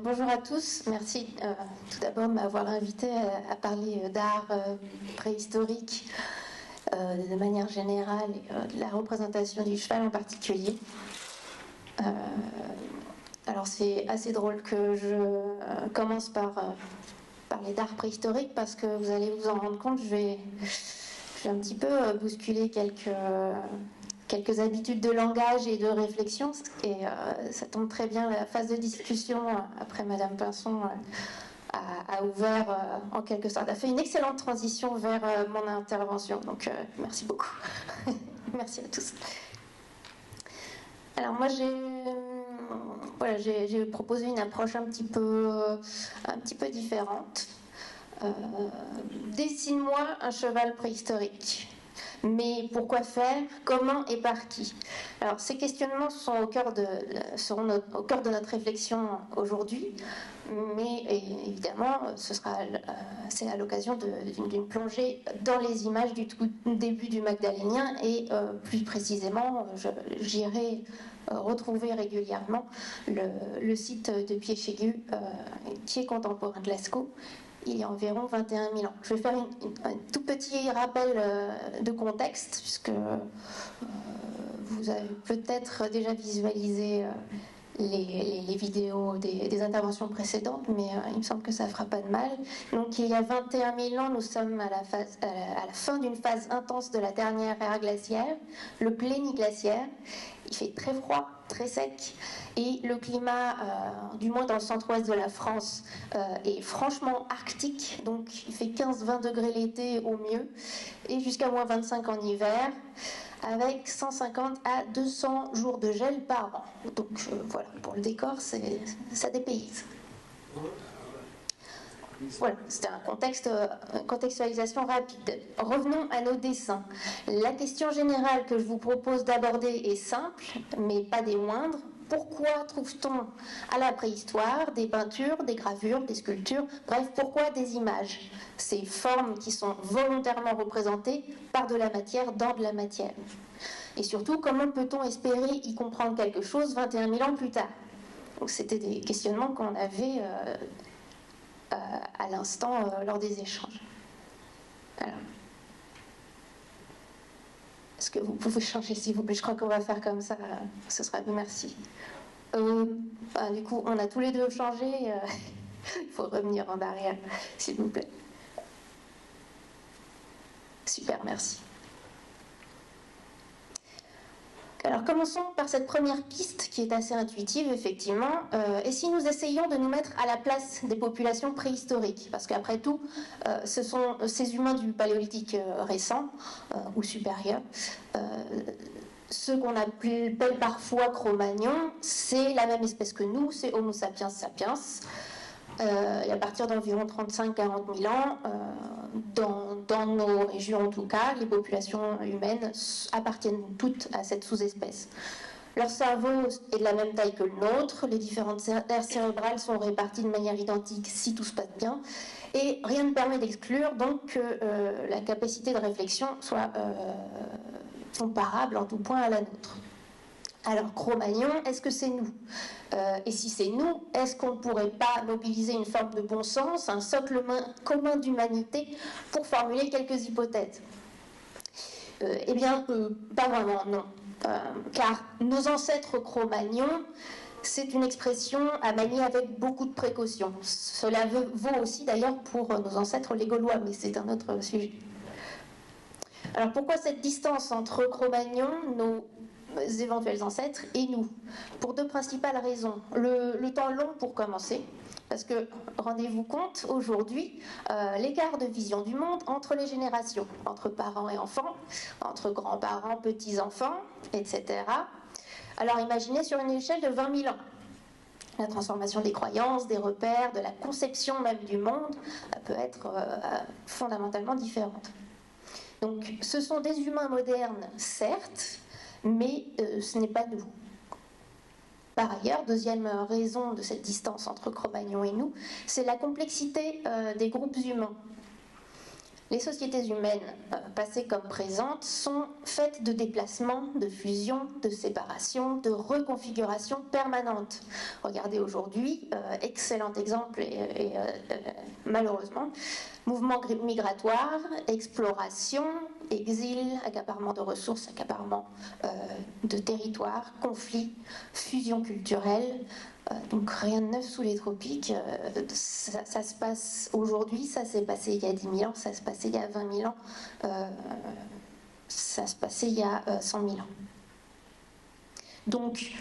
Bonjour à tous, merci tout d'abord de m'avoir invité à parler d'art préhistorique de manière générale et de la représentation du cheval en particulier. Alors c'est assez drôle que je commence par parler d'art préhistorique parce que vous allez vous en rendre compte, je vais un petit peu bousculer quelques habitudes de langage et de réflexion, et ça tombe très bien. La phase de discussion après Madame Pinson a ouvert en quelque sorte, a fait une excellente transition vers mon intervention, donc merci beaucoup. Merci à tous. Alors moi j'ai proposé une approche un petit peu différente. Dessine-moi un cheval préhistorique. Mais pourquoi faire? Comment et par qui? Alors ces questionnements seront au cœur de notre réflexion aujourd'hui, mais évidemment c'est à l'occasion d'une plongée dans les images du tout début du Magdalénien, et plus précisément j'irai retrouver régulièrement le site de Piéchégu qui est contemporain de Lascaux il y a environ 21 000 ans. Je vais faire un tout petit rappel de contexte, puisque vous avez peut-être déjà visualisé les vidéos des interventions précédentes, mais il me semble que ça ne fera pas de mal. Donc il y a 21 000 ans, nous sommes à la fin d'une phase intense de la dernière ère glaciaire, le pléniglaciaire. Il fait très froid, très sec, et le climat, du moins dans le centre-ouest de la France, est franchement arctique. Donc il fait 15-20 degrés l'été au mieux, et jusqu'à moins 25 en hiver, avec 150 à 200 jours de gel par an. Donc voilà, pour le décor, ça dépayse. Voilà, c'était une contextualisation rapide. Revenons à nos dessins. La question générale que je vous propose d'aborder est simple, mais pas des moindres. Pourquoi trouve-t-on à la préhistoire des peintures, des gravures, des sculptures, bref, pourquoi des images? Ces formes qui sont volontairement représentées par de la matière dans de la matière. Et surtout, comment peut-on espérer y comprendre quelque chose 21 000 ans plus tard? Donc c'était des questionnements qu'on avait à l'instant lors des échanges. Alors, est-ce que vous pouvez changer s'il vous plaît? Je crois qu'on va faire comme ça, ce sera mieux, merci. Du coup, on a tous les deux changé, il faut revenir en arrière, s'il vous plaît. Super, merci. Alors commençons par cette première piste qui est assez intuitive, effectivement. Et si nous essayons de nous mettre à la place des populations préhistoriques? Parce qu'après tout, ce sont ces humains du paléolithique récent ou supérieur. Ceux qu'on appelle parfois Cro-Magnons, c'est la même espèce que nous, c'est Homo sapiens sapiens. Et à partir d'environ 35-40 000 ans, dans nos régions en tout cas, les populations humaines appartiennent toutes à cette sous-espèce. Leur cerveau est de la même taille que le nôtre, les différentes aires cérébrales sont réparties de manière identique si tout se passe bien, et rien ne permet d'exclure donc que la capacité de réflexion soit comparable en tout point à la nôtre. Alors, Cro-Magnon, est-ce que c'est nous? Et si c'est nous, est-ce qu'on ne pourrait pas mobiliser une forme de bon sens, un socle commun d'humanité pour formuler quelques hypothèses? Eh bien, pas vraiment, non. Car nos ancêtres Cro-Magnons, c'est une expression à manier avec beaucoup de précaution. Cela vaut aussi d'ailleurs pour nos ancêtres les Gaulois, mais c'est un autre sujet. Alors, pourquoi cette distance entre Cro-Magnons, nos éventuels ancêtres, et nous? Pour deux principales raisons. Le temps long pour commencer, parce que rendez-vous compte aujourd'hui l'écart de vision du monde entre les générations, entre parents et enfants, entre grands-parents, petits-enfants, etc. Alors imaginez sur une échelle de 20 000 ans. La transformation des croyances, des repères, de la conception même du monde peut être fondamentalement différente. Donc ce sont des humains modernes, certes, mais ce n'est pas nous. Par ailleurs, deuxième raison de cette distance entre Cro-Magnon et nous, c'est la complexité des groupes humains. Les sociétés humaines, passées comme présentes, sont faites de déplacements, de fusions, de séparations, de reconfigurations permanentes. Regardez aujourd'hui, excellent exemple et malheureusement, mouvements migratoires, exploration, exil, accaparement de ressources, accaparement de territoires, conflits, fusion culturelle. Donc rien de neuf sous les tropiques, ça se passe aujourd'hui, ça s'est passé il y a 10 000 ans, ça se passait il y a 20 000 ans, ça se passait il y a 100 000 ans. Donc,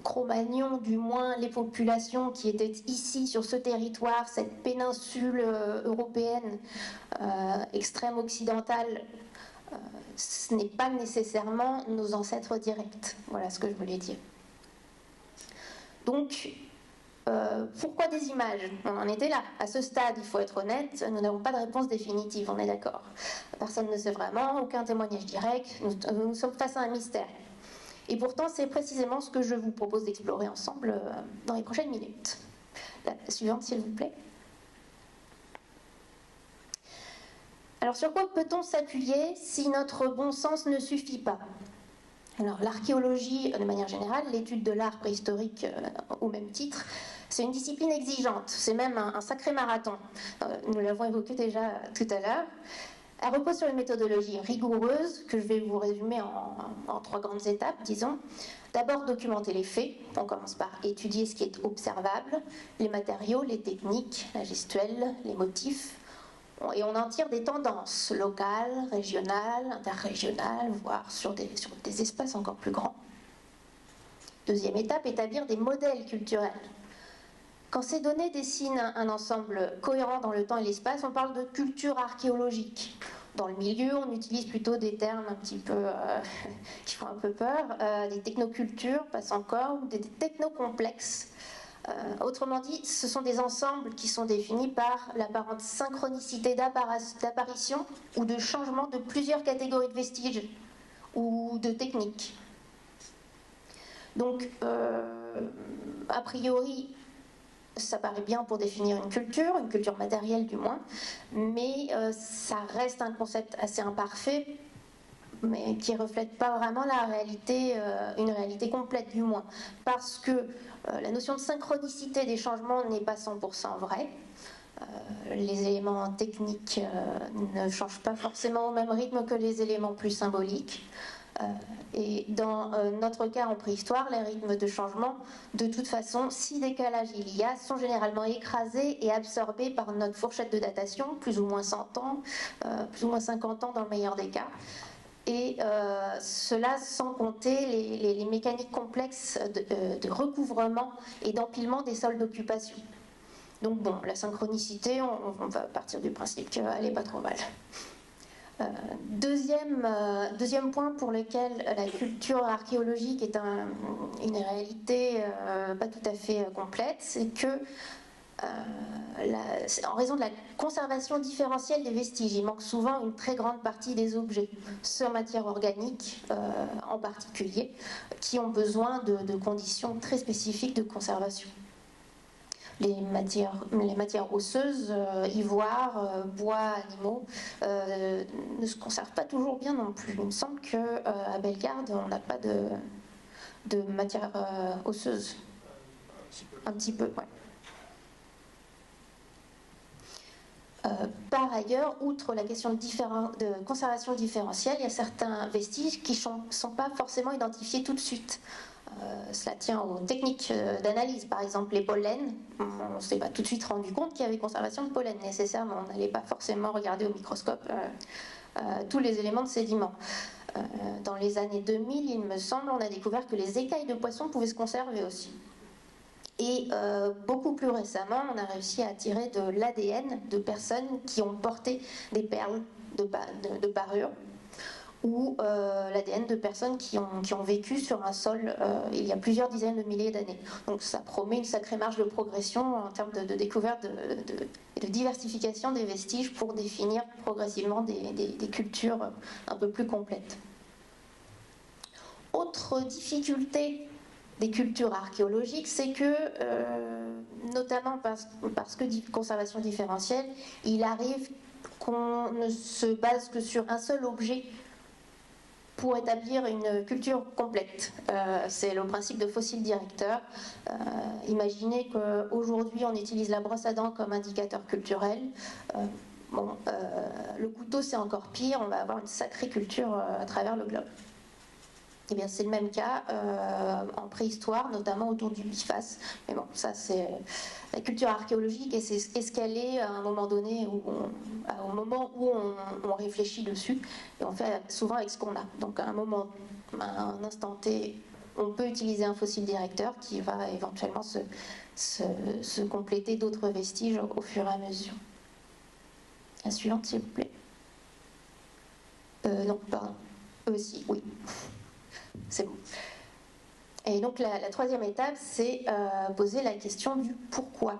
Cro-Magnon, du moins les populations qui étaient ici sur ce territoire, cette péninsule européenne extrême occidentale, ce n'est pas nécessairement nos ancêtres directs. Voilà ce que je voulais dire. Donc, pourquoi des images? On en était là. À ce stade, il faut être honnête, nous n'avons pas de réponse définitive, on est d'accord. Personne ne sait vraiment, aucun témoignage direct, nous sommes face à un mystère. Et pourtant, c'est précisément ce que je vous propose d'explorer ensemble dans les prochaines minutes. La suivante, s'il vous plaît. Alors, sur quoi peut-on s'appuyer si notre bon sens ne suffit pas? Alors, l'archéologie, de manière générale, l'étude de l'art préhistorique au même titre, c'est une discipline exigeante, c'est même un sacré marathon. Nous l'avons évoqué déjà tout à l'heure. Elle repose sur une méthodologie rigoureuse que je vais vous résumer en 3 grandes étapes, disons. D'abord, documenter les faits. On commence par étudier ce qui est observable, les matériaux, les techniques, la gestuelle, les motifs. Et on en tire des tendances locales, régionales, interrégionales, voire sur des espaces encore plus grands. Deuxième étape, établir des modèles culturels. Quand ces données dessinent un ensemble cohérent dans le temps et l'espace, on parle de culture archéologique. Dans le milieu, on utilise plutôt des termes un petit peu qui font un peu peur, des technocultures, passe encore, ou des technocomplexes. Autrement dit, ce sont des ensembles qui sont définis par l'apparente synchronicité d'apparition ou de changement de plusieurs catégories de vestiges ou de techniques. Donc, a priori, ça paraît bien pour définir une culture matérielle du moins, mais ça reste un concept assez imparfait, mais qui ne reflète pas vraiment la réalité, une réalité complète du moins, parce que la notion de synchronicité des changements n'est pas 100% vraie. Les éléments techniques ne changent pas forcément au même rythme que les éléments plus symboliques. Et dans notre cas en préhistoire, les rythmes de changement, de toute façon, si décalage il y a, sont généralement écrasés et absorbés par notre fourchette de datation, plus ou moins 100 ans, plus ou moins 50 ans dans le meilleur des cas. Et cela sans compter les mécaniques complexes de recouvrement et d'empilement des sols d'occupation. Donc bon, la synchronicité, on va partir du principe qu'elle n'est pas trop mal. Deuxième point pour lequel la culture archéologique est une réalité pas tout à fait complète, c'est que en raison de la conservation différentielle des vestiges, il manque souvent une très grande partie des objets, ceux en matière organique en particulier, qui ont besoin de conditions très spécifiques de conservation. Les matières osseuses, ivoire, bois, animaux, ne se conservent pas toujours bien non plus. Il me semble qu'à Bellegarde, on n'a pas de matière osseuse. Un petit peu, ouais. Par ailleurs, outre la question de conservation différentielle, il y a certains vestiges qui ne sont pas forcément identifiés tout de suite. Cela tient aux techniques d'analyse, par exemple les pollens. On ne s'est pas tout de suite rendu compte qu'il y avait conservation de pollen nécessairement. On n'allait pas forcément regarder au microscope tous les éléments de sédiments. Dans les années 2000, il me semble, on a découvert que les écailles de poissons pouvaient se conserver aussi. Et beaucoup plus récemment, on a réussi à tirer de l'ADN de personnes qui ont porté des perles de parure, ou l'ADN de personnes qui ont vécu sur un sol il y a plusieurs dizaines de milliers d'années. Donc ça promet une sacrée marge de progression en termes de découverte et de diversification des vestiges pour définir progressivement des cultures un peu plus complètes. Autre difficulté des cultures archéologiques, c'est que, notamment parce que conservation différentielle, il arrive qu'on ne se base que sur un seul objet pour établir une culture complète. C'est le principe de fossile directeur. Imaginez qu'aujourd'hui on utilise la brosse à dents comme indicateur culturel. Le couteau c'est encore pire, on va avoir une sacrée culture à travers le globe. Eh bien, c'est le même cas en préhistoire, notamment autour du biface. Mais bon, ça, c'est la culture archéologique et c'est ce qu'elle est à un moment donné, au moment où on réfléchit dessus. Et on fait souvent avec ce qu'on a. Donc, à un instant T, on peut utiliser un fossile directeur qui va éventuellement se compléter d'autres vestiges au fur et à mesure. La suivante, s'il vous plaît. Non, pardon. Si, oui. C'est bon. Et donc la troisième étape, c'est poser la question du pourquoi.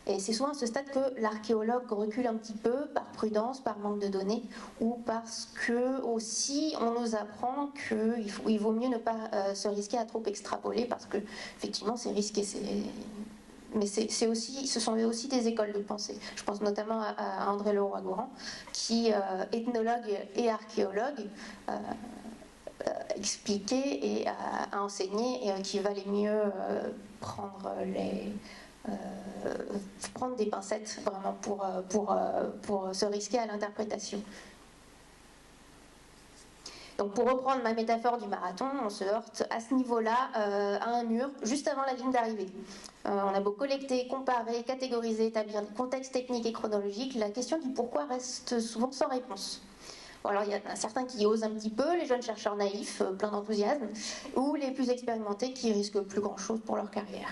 Et c'est souvent à ce stade que l'archéologue recule un petit peu, par prudence, par manque de données, ou parce que aussi on nous apprend qu'il vaut mieux ne pas se risquer à trop extrapoler, parce que effectivement c'est risqué. Mais ce sont aussi des écoles de pensée. Je pense notamment à André Leroy-Gourhan, qui, ethnologue et archéologue, expliquer et à enseigner et qu'il valait mieux prendre des pincettes vraiment pour se risquer à l'interprétation. Donc pour reprendre ma métaphore du marathon, on se heurte à ce niveau-là à un mur juste avant la ligne d'arrivée. On a beau collecter, comparer, catégoriser, établir des contextes techniques et chronologiques, la question du pourquoi reste souvent sans réponse. Bon, alors il y en a certains qui osent un petit peu, les jeunes chercheurs naïfs, pleins d'enthousiasme, ou les plus expérimentés qui risquent plus grand-chose pour leur carrière.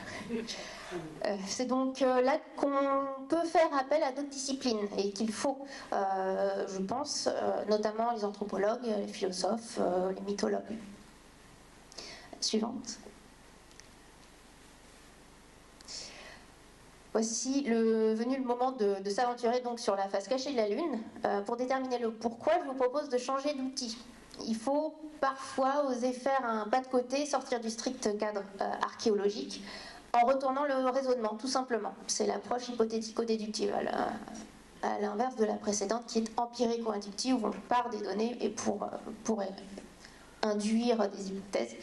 C'est donc là qu'on peut faire appel à d'autres disciplines et qu'il faut, je pense, notamment les anthropologues, les philosophes, les mythologues. Suivante. Voici venu le moment de s'aventurer donc sur la face cachée de la Lune. Pour déterminer le pourquoi, je vous propose de changer d'outil. Il faut parfois oser faire un pas de côté, sortir du strict cadre archéologique, en retournant le raisonnement, tout simplement. C'est l'approche hypothético-déductive, à l'inverse de la précédente, qui est empirico-inductive, où on part des données et pour induire des hypothèses.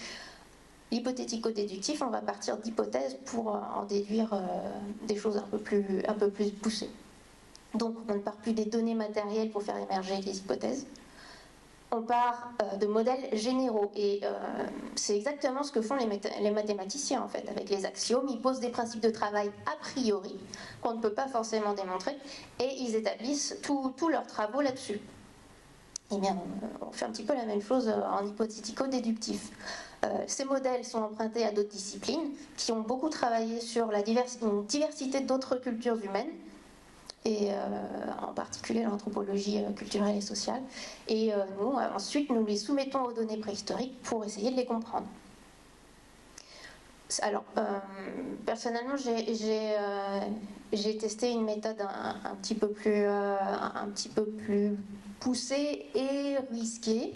L'hypothético-déductif, on va partir d'hypothèses pour en déduire des choses un peu plus poussées. Donc on ne part plus des données matérielles pour faire émerger les hypothèses. On part de modèles généraux et c'est exactement ce que font les mathématiciens en fait. Avec les axiomes, ils posent des principes de travail a priori qu'on ne peut pas forcément démontrer et ils établissent tous leurs travaux là-dessus. Eh bien, on fait un petit peu la même chose en hypothético-déductif. Ces modèles sont empruntés à d'autres disciplines qui ont beaucoup travaillé sur une diversité d'autres cultures humaines, et en particulier l'anthropologie culturelle et sociale. Et ensuite, nous les soumettons aux données préhistoriques pour essayer de les comprendre. Alors, personnellement, j'ai testé une méthode un petit peu plus poussée et risquée,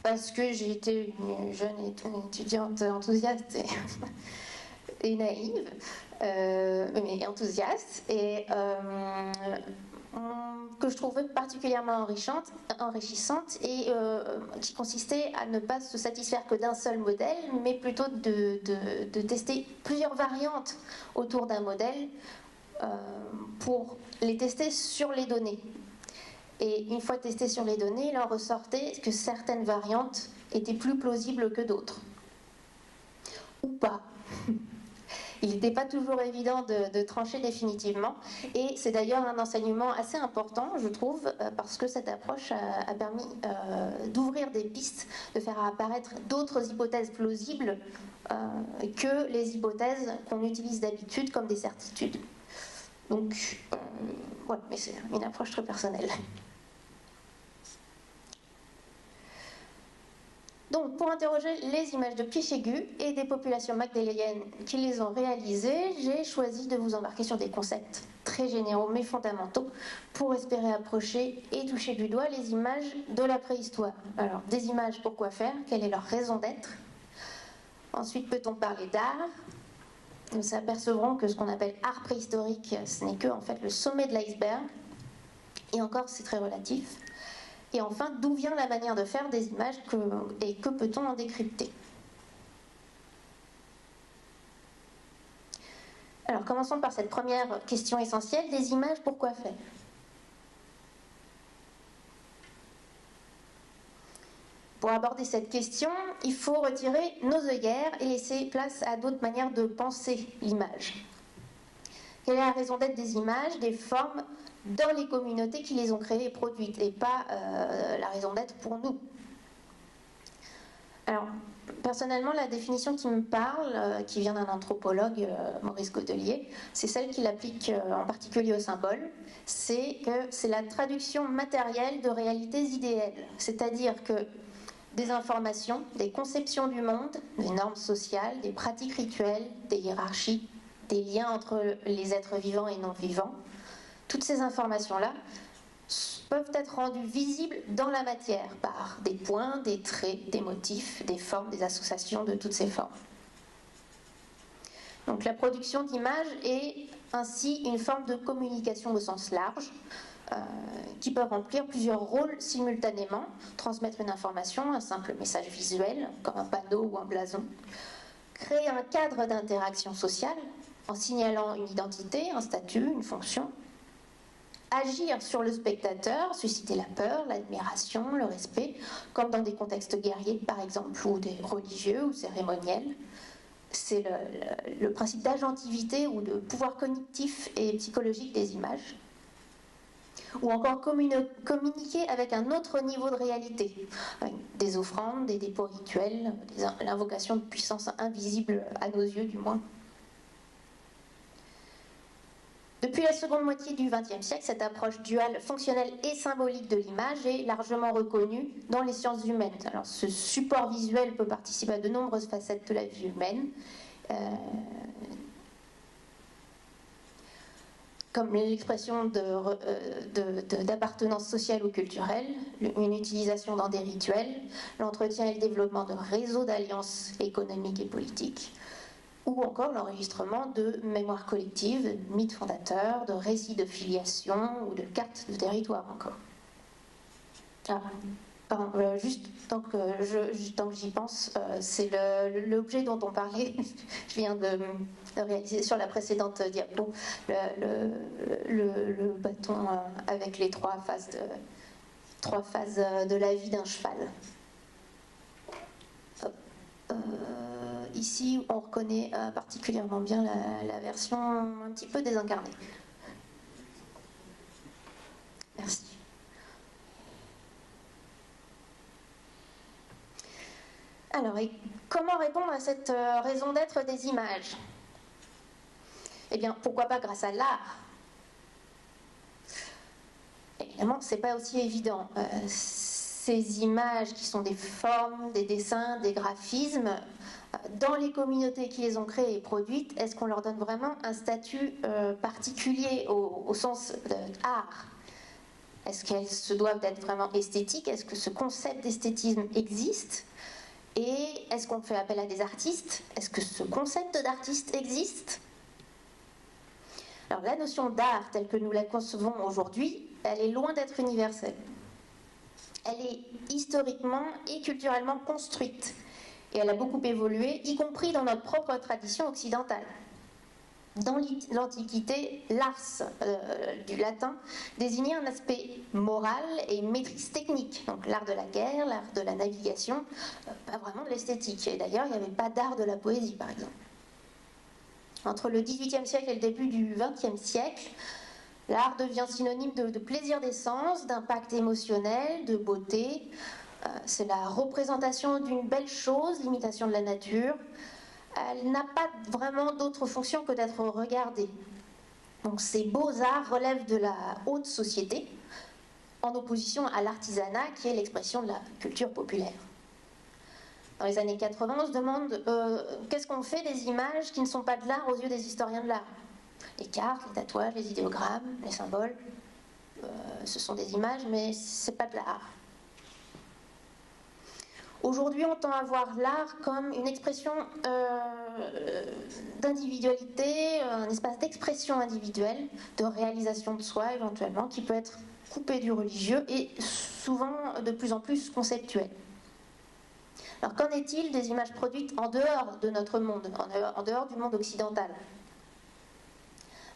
parce que j'étais une jeune étudiante enthousiaste et naïve, mais enthousiaste, et que je trouvais particulièrement enrichissante et qui consistait à ne pas se satisfaire que d'un seul modèle, mais plutôt de tester plusieurs variantes autour d'un modèle pour les tester sur les données. Et une fois testé sur les données, il en ressortait que certaines variantes étaient plus plausibles que d'autres. Ou pas. Il n'était pas toujours évident de trancher définitivement. Et c'est d'ailleurs un enseignement assez important, je trouve, parce que cette approche a permis d'ouvrir des pistes, de faire apparaître d'autres hypothèses plausibles que les hypothèses qu'on utilise d'habitude comme des certitudes. Donc, voilà, mais c'est une approche très personnelle. Donc, pour interroger les images de Pichegu et des populations magdaléniennes qui les ont réalisées, j'ai choisi de vous embarquer sur des concepts très généraux mais fondamentaux pour espérer approcher et toucher du doigt les images de la préhistoire. Alors, des images, pourquoi faire? Quelle est leur raison d'être? Ensuite, peut-on parler d'art? Nous s'apercevrons que ce qu'on appelle art préhistorique, ce n'est que en fait le sommet de l'iceberg. Et encore, c'est très relatif. Et enfin, d'où vient la manière de faire des images et que peut-on en décrypter? Alors, commençons par cette première question essentielle, des images, pourquoi faire? Pour aborder cette question, il faut retirer nos œillères et laisser place à d'autres manières de penser l'image. Quelle est la raison d'être des images, des formes dans les communautés qui les ont créées et produites, et pas la raison d'être pour nous? Alors, personnellement, la définition qui me parle, qui vient d'un anthropologue, Maurice Godelier, c'est celle qu'il applique en particulier au symbole, c'est que c'est la traduction matérielle de réalités idéales, c'est-à-dire que des informations, des conceptions du monde, des normes sociales, des pratiques rituelles, des hiérarchies, des liens entre les êtres vivants et non vivants. Toutes ces informations-là peuvent être rendues visibles dans la matière par des points, des traits, des motifs, des formes, des associations de toutes ces formes. Donc la production d'images est ainsi une forme de communication au sens large, qui peuvent remplir plusieurs rôles simultanément, transmettre une information, un simple message visuel, comme un panneau ou un blason, créer un cadre d'interaction sociale en signalant une identité, un statut, une fonction, agir sur le spectateur, susciter la peur, l'admiration, le respect, comme dans des contextes guerriers par exemple, ou des religieux ou cérémoniels. C'est le principe d'agentivité ou de pouvoir cognitif et psychologique des images. Ou encore communiquer avec un autre niveau de réalité, avec des offrandes, des dépôts rituels, l'invocation de puissances invisibles à nos yeux du moins. Depuis la seconde moitié du XXe siècle, cette approche duale, fonctionnelle et symbolique de l'image est largement reconnue dans les sciences humaines. Alors, ce support visuel peut participer à de nombreuses facettes de la vie humaine, comme l'expression d'appartenance sociale ou culturelle, une utilisation dans des rituels, l'entretien et le développement de réseaux d'alliances économiques et politiques, ou encore l'enregistrement de mémoires collectives, de mythes fondateurs, de récits de filiation ou de cartes de territoire encore. Juste tant que j'y pense, c'est l'objet dont on parlait, je viens de réaliser sur la précédente diapo, le bâton avec les trois phases de la vie d'un cheval. Ici, on reconnaît particulièrement bien la version un petit peu désincarnée. Merci. Alors, et comment répondre à cette raison d'être des images? Eh bien, pourquoi pas grâce à l'art? Évidemment, c'est pas aussi évident. Ces images qui sont des formes, des dessins, des graphismes, dans les communautés qui les ont créées et produites, est-ce qu'on leur donne vraiment un statut particulier au sens art? Est-ce qu'elles se doivent d'être vraiment esthétiques? Est-ce que ce concept d'esthétisme existe? Et est-ce qu'on fait appel à des artistes? Est-ce que ce concept d'artiste existe? Alors la notion d'art telle que nous la concevons aujourd'hui, elle est loin d'être universelle. Elle est historiquement et culturellement construite. Et elle a beaucoup évolué, y compris dans notre propre tradition occidentale. Dans l'Antiquité, l'ars, du latin, désignait un aspect moral et une maîtrise technique. Donc l'art de la guerre, l'art de la navigation, pas vraiment de l'esthétique. Et d'ailleurs, il n'y avait pas d'art de la poésie, par exemple. Entre le XVIIIe siècle et le début du XXe siècle, l'art devient synonyme de plaisir des sens, d'impact émotionnel, de beauté. C'est la représentation d'une belle chose, l'imitation de la nature. Elle n'a pas vraiment d'autre fonction que d'être regardée. Donc ces beaux-arts relèvent de la haute société, en opposition à l'artisanat qui est l'expression de la culture populaire. Dans les années 80, on se demande qu'est-ce qu'on fait des images qui ne sont pas de l'art aux yeux des historiens de l'art? Les cartes, les tatouages, les idéogrammes, les symboles, ce sont des images, mais c'est pas de l'art. Aujourd'hui, on tend à voir l'art comme une expression d'individualité, un espace d'expression individuelle, de réalisation de soi éventuellement, qui peut être coupé du religieux et souvent de plus en plus conceptuel. Alors qu'en est-il des images produites en dehors de notre monde, en dehors du monde occidental?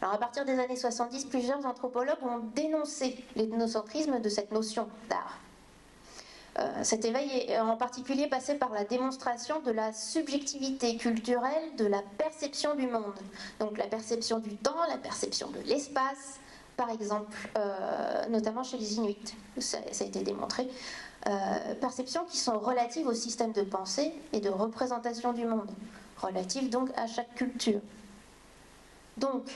Alors à partir des années 70, plusieurs anthropologues ont dénoncé l'ethnocentrisme de cette notion d'art. Cet éveil est en particulier passé par la démonstration de la subjectivité culturelle de la perception du monde. Donc la perception du temps, la perception de l'espace, par exemple, notamment chez les Inuits, ça a été démontré. Perceptions qui sont relatives au système de pensée et de représentation du monde, relatives donc à chaque culture. Donc,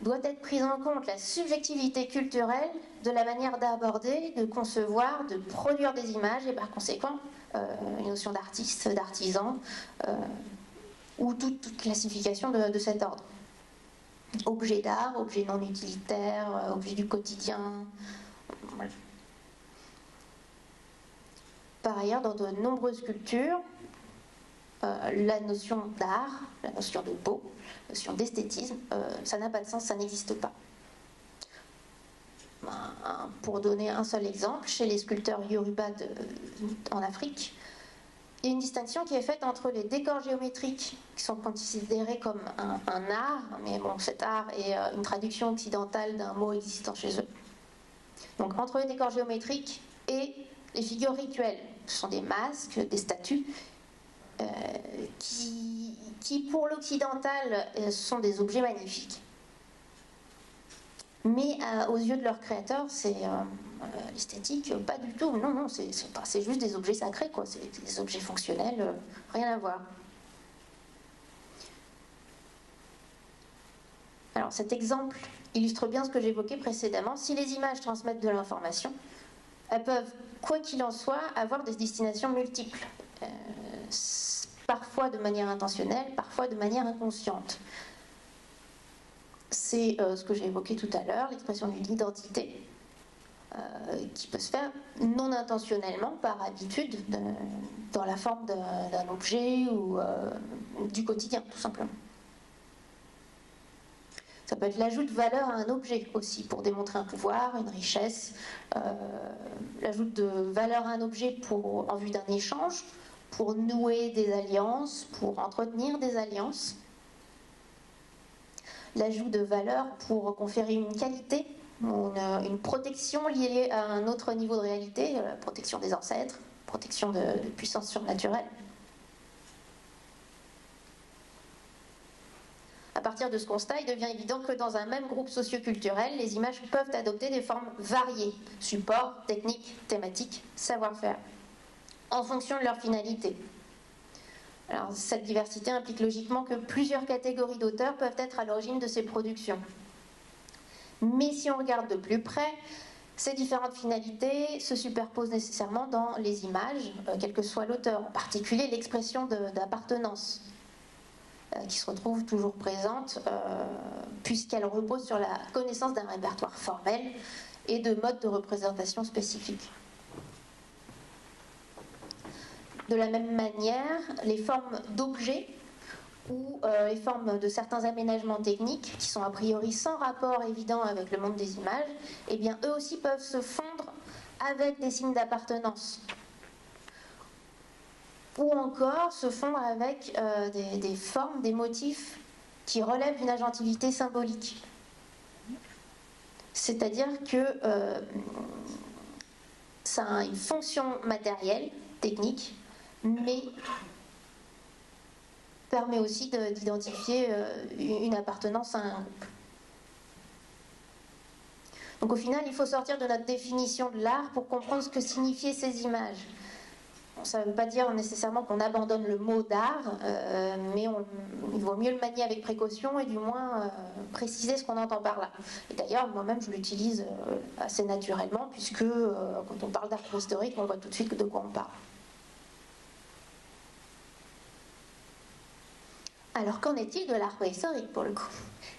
doit être prise en compte la subjectivité culturelle de la manière d'aborder, de concevoir, de produire des images et par conséquent une notion d'artiste, d'artisan ou toute classification de cet ordre. Objet d'art, objet non utilitaire, objet du quotidien. Voilà. Par ailleurs, dans de nombreuses cultures, la notion d'art, la notion de beau, la notion d'esthétisme, ça n'a pas de sens, ça n'existe pas. Pour donner un seul exemple, chez les sculpteurs Yoruba en Afrique, il y a une distinction qui est faite entre les décors géométriques, qui sont considérés comme un art, mais bon, cet art est une traduction occidentale d'un mot existant chez eux. Donc entre les décors géométriques et les figures rituelles, ce sont des masques, des statues, qui pour l'occidental sont des objets magnifiques. Mais aux yeux de leurs créateurs, c'est l'esthétique, pas du tout. Non, c'est juste des objets sacrés, quoi. C'est des objets fonctionnels, rien à voir. Alors cet exemple illustre bien ce que j'évoquais précédemment. Si les images transmettent de l'information, elles peuvent, quoi qu'il en soit, avoir des destinations multiples. Parfois de manière intentionnelle, parfois de manière inconsciente. C'est ce que j'ai évoqué tout à l'heure, l'expression d'une identité qui peut se faire non intentionnellement, par habitude, dans la forme d'un objet ou du quotidien, tout simplement. Ça peut être l'ajout de valeur à un objet aussi, pour démontrer un pouvoir, une richesse, l'ajout de valeur à un objet en vue d'un échange, pour nouer des alliances, pour entretenir des alliances. L'ajout de valeur pour conférer une qualité, une protection liée à un autre niveau de réalité, la protection des ancêtres, protection de puissance surnaturelle. À partir de ce constat, il devient évident que dans un même groupe socioculturel, les images peuvent adopter des formes variées, support, technique, thématique, savoir-faire, en fonction de leur finalité. Alors, cette diversité implique logiquement que plusieurs catégories d'auteurs peuvent être à l'origine de ces productions. Mais si on regarde de plus près, ces différentes finalités se superposent nécessairement dans les images, quel que soit l'auteur, en particulier l'expression d'appartenance, qui se retrouve toujours présente, puisqu'elle repose sur la connaissance d'un répertoire formel et de modes de représentation spécifiques. De la même manière, les formes d'objets ou les formes de certains aménagements techniques qui sont a priori sans rapport évident avec le monde des images, eh bien eux aussi peuvent se fondre avec des signes d'appartenance. Ou encore se fondre avec des formes, des motifs qui relèvent d'une agentivité symbolique. C'est-à-dire que ça a une fonction matérielle, technique, mais permet aussi d'identifier une appartenance à un groupe. Donc au final, il faut sortir de notre définition de l'art pour comprendre ce que signifiaient ces images. Ça ne veut pas dire nécessairement qu'on abandonne le mot d'art, mais il vaut mieux le manier avec précaution et du moins préciser ce qu'on entend par là. Et d'ailleurs, moi-même, je l'utilise assez naturellement, puisque quand on parle d'art préhistorique, on voit tout de suite de quoi on parle. Alors qu'en est-il de l'art préhistorique pour le coup?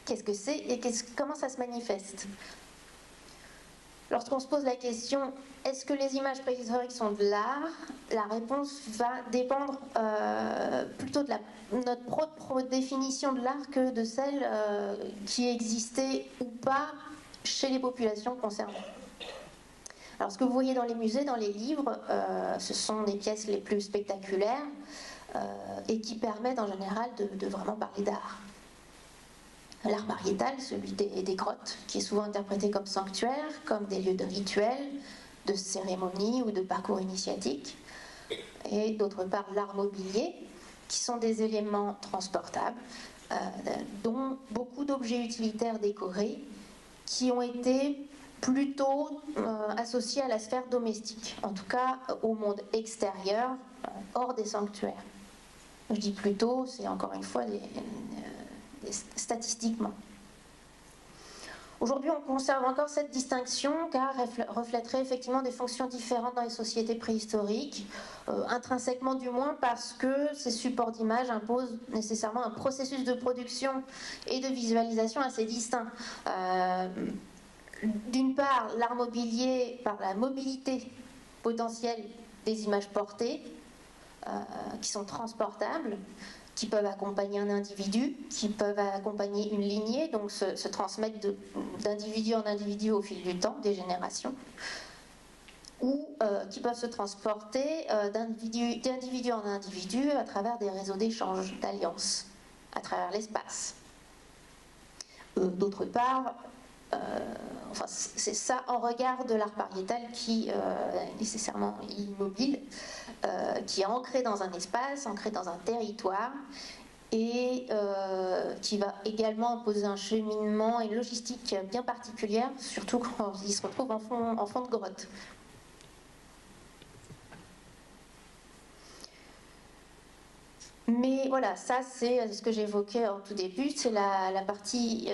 Qu'est-ce que c'est et comment ça se manifeste? Lorsqu'on se pose la question est-ce que les images préhistoriques sont de l'art, la réponse va dépendre plutôt de notre propre définition de l'art que de celle qui existait ou pas chez les populations concernées. Alors ce que vous voyez dans les musées, dans les livres, ce sont des pièces les plus spectaculaires et qui permettent en général de vraiment parler d'art. L'art pariétal, celui des grottes, qui est souvent interprété comme sanctuaire, comme des lieux de rituels, de cérémonies ou de parcours initiatiques. Et d'autre part, l'art mobilier, qui sont des éléments transportables, dont beaucoup d'objets utilitaires décorés, qui ont été plutôt associés à la sphère domestique, en tout cas au monde extérieur, hors des sanctuaires. Je dis plutôt, c'est encore une fois statistiquement. Aujourd'hui, on conserve encore cette distinction car elle reflèterait effectivement des fonctions différentes dans les sociétés préhistoriques, intrinsèquement du moins parce que ces supports d'image imposent nécessairement un processus de production et de visualisation assez distinct. D'une part, l'art mobilier par la mobilité potentielle des images portées, qui sont transportables, qui peuvent accompagner un individu, qui peuvent accompagner une lignée, donc se transmettre d'individu en individu au fil du temps, des générations, ou qui peuvent se transporter d'individu en individu à travers des réseaux d'échange, d'alliances, à travers l'espace. D'autre part, enfin, c'est ça en regard de l'art pariétal qui est nécessairement immobile, qui est ancré dans un espace, ancré dans un territoire, et qui va également imposer un cheminement et une logistique bien particulière, surtout quand il se retrouve en fond de grotte. Mais voilà, ça c'est ce que j'évoquais en tout début, c'est la partie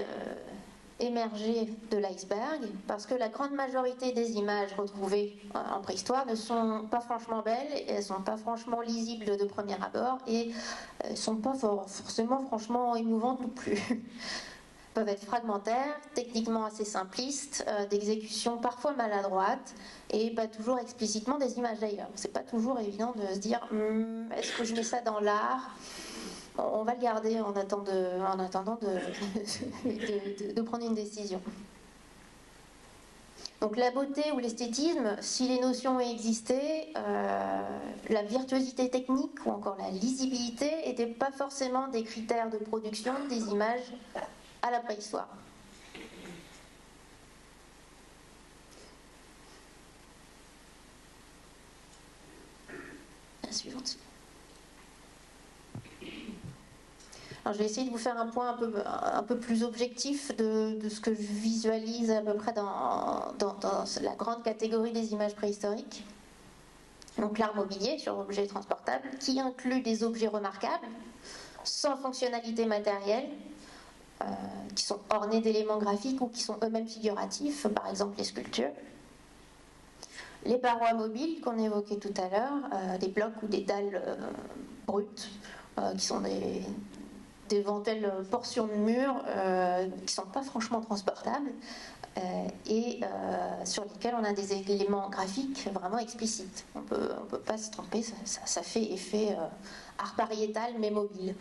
émergée de l'iceberg, parce que la grande majorité des images retrouvées en préhistoire ne sont pas franchement belles, elles ne sont pas franchement lisibles de premier abord, et elles ne sont pas forcément franchement émouvantes non plus. Peuvent être fragmentaires, techniquement assez simplistes, d'exécution parfois maladroite, et pas toujours explicitement des images d'ailleurs. C'est pas toujours évident de se dire est-ce que je mets ça dans l'art ? On va le garder en attendant de prendre une décision. Donc la beauté ou l'esthétisme, si les notions existaient, la virtuosité technique ou encore la lisibilité n'étaient pas forcément des critères de production des images à la préhistoire. La suivante. Alors, je vais essayer de vous faire un point un peu plus objectif de ce que je visualise à peu près dans la grande catégorie des images préhistoriques. Donc l'art mobilier sur objets transportables, qui inclut des objets remarquables, sans fonctionnalité matérielle, qui sont ornés d'éléments graphiques ou qui sont eux-mêmes figuratifs, par exemple les sculptures. Les parois mobiles qu'on évoquait tout à l'heure, des blocs ou des dalles brutes, qui sont d'éventuelles portions de murs qui ne sont pas franchement transportables et sur lesquels on a des éléments graphiques vraiment explicites. On peut pas se tromper, ça fait effet art pariétal mais mobile.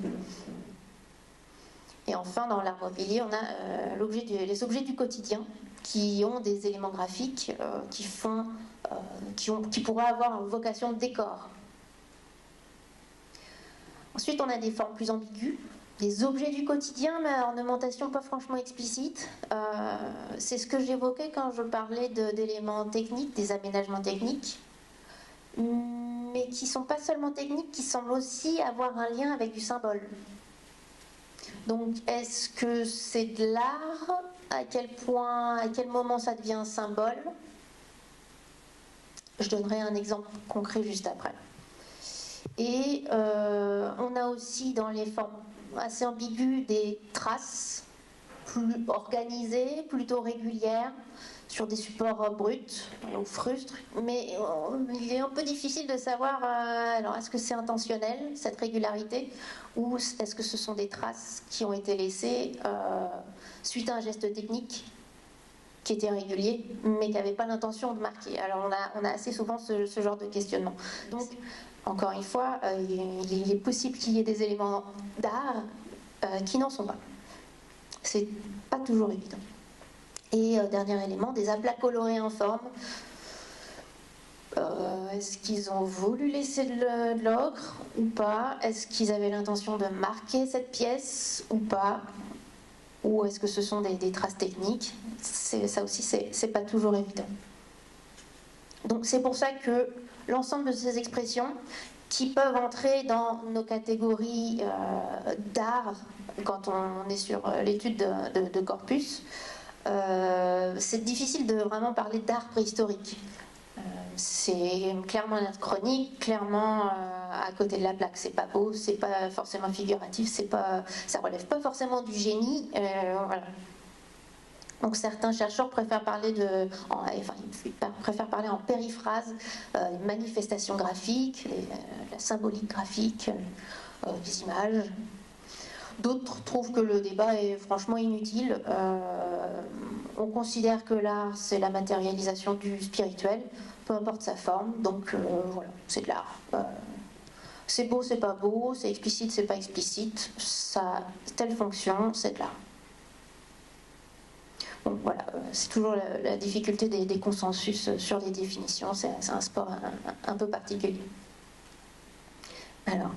Et enfin, dans l'art mobilier, on a les objets du quotidien qui ont des éléments graphiques qui pourraient avoir une vocation de décor. Ensuite, on a des formes plus ambiguës, des objets du quotidien, mais à ornementation pas franchement explicite. C'est ce que j'évoquais quand je parlais d'éléments techniques, des aménagements techniques, mais qui ne sont pas seulement techniques, qui semblent aussi avoir un lien avec du symbole. Donc, est-ce que c'est de l'art ? À quel moment ça devient un symbole ? Je donnerai un exemple concret juste après. Et on a aussi dans les formes assez ambiguës des traces plus organisées, plutôt régulières, sur des supports bruts ou frustres, mais il est un peu difficile de savoir, alors est-ce que c'est intentionnel, cette régularité, ou est-ce que ce sont des traces qui ont été laissées suite à un geste technique qui était régulier, mais qui n'avait pas l'intention de marquer. Alors on a assez souvent ce genre de questionnement. Donc, encore une fois, il est possible qu'il y ait des éléments d'art qui n'en sont pas. C'est pas toujours évident. Et dernier élément, des aplats colorés en forme, Est-ce qu'ils ont voulu laisser de l'ocre ou pas? Est-ce qu'ils avaient l'intention de marquer cette pièce ou pas? Ou est-ce que ce sont des traces techniques? Ça aussi, c'est pas toujours évident. Donc c'est pour ça que l'ensemble de ces expressions qui peuvent entrer dans nos catégories d'art quand on est sur l'étude de corpus, c'est difficile de vraiment parler d'art préhistorique. C'est clairement anachronique, clairement à côté de la plaque. C'est pas beau, c'est pas forcément figuratif, ça relève pas forcément du génie. Voilà. Donc certains chercheurs préfèrent parler préfèrent parler en périphrase, les manifestations graphiques, la symbolique graphique, les images. D'autres trouvent que le débat est franchement inutile. On considère que l'art, c'est la matérialisation du spirituel, peu importe sa forme. Donc voilà, c'est de l'art. C'est beau, c'est pas beau, c'est explicite, c'est pas explicite. Ça a telle fonction, c'est de l'art. Bon, voilà, c'est toujours la difficulté des consensus sur les définitions. C'est un sport un peu particulier. Alors,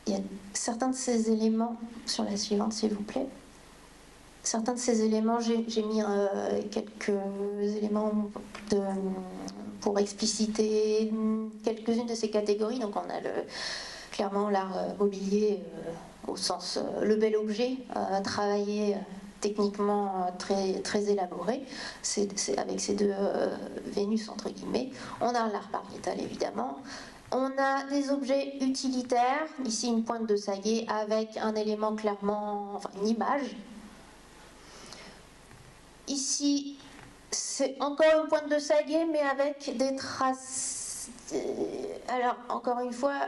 il y a certains de ces éléments, sur la suivante s'il vous plaît, certains de ces éléments, j'ai mis quelques éléments pour expliciter quelques-unes de ces catégories. Donc on a clairement l'art mobilier au sens le bel objet, travaillé techniquement très élaboré, c'est avec ces deux Vénus entre guillemets. On a l'art pariétal évidemment. On a des objets utilitaires, ici une pointe de saguet avec un élément clairement, enfin une image. Ici, c'est encore une pointe de saguet, mais avec des traces. Alors, encore une fois,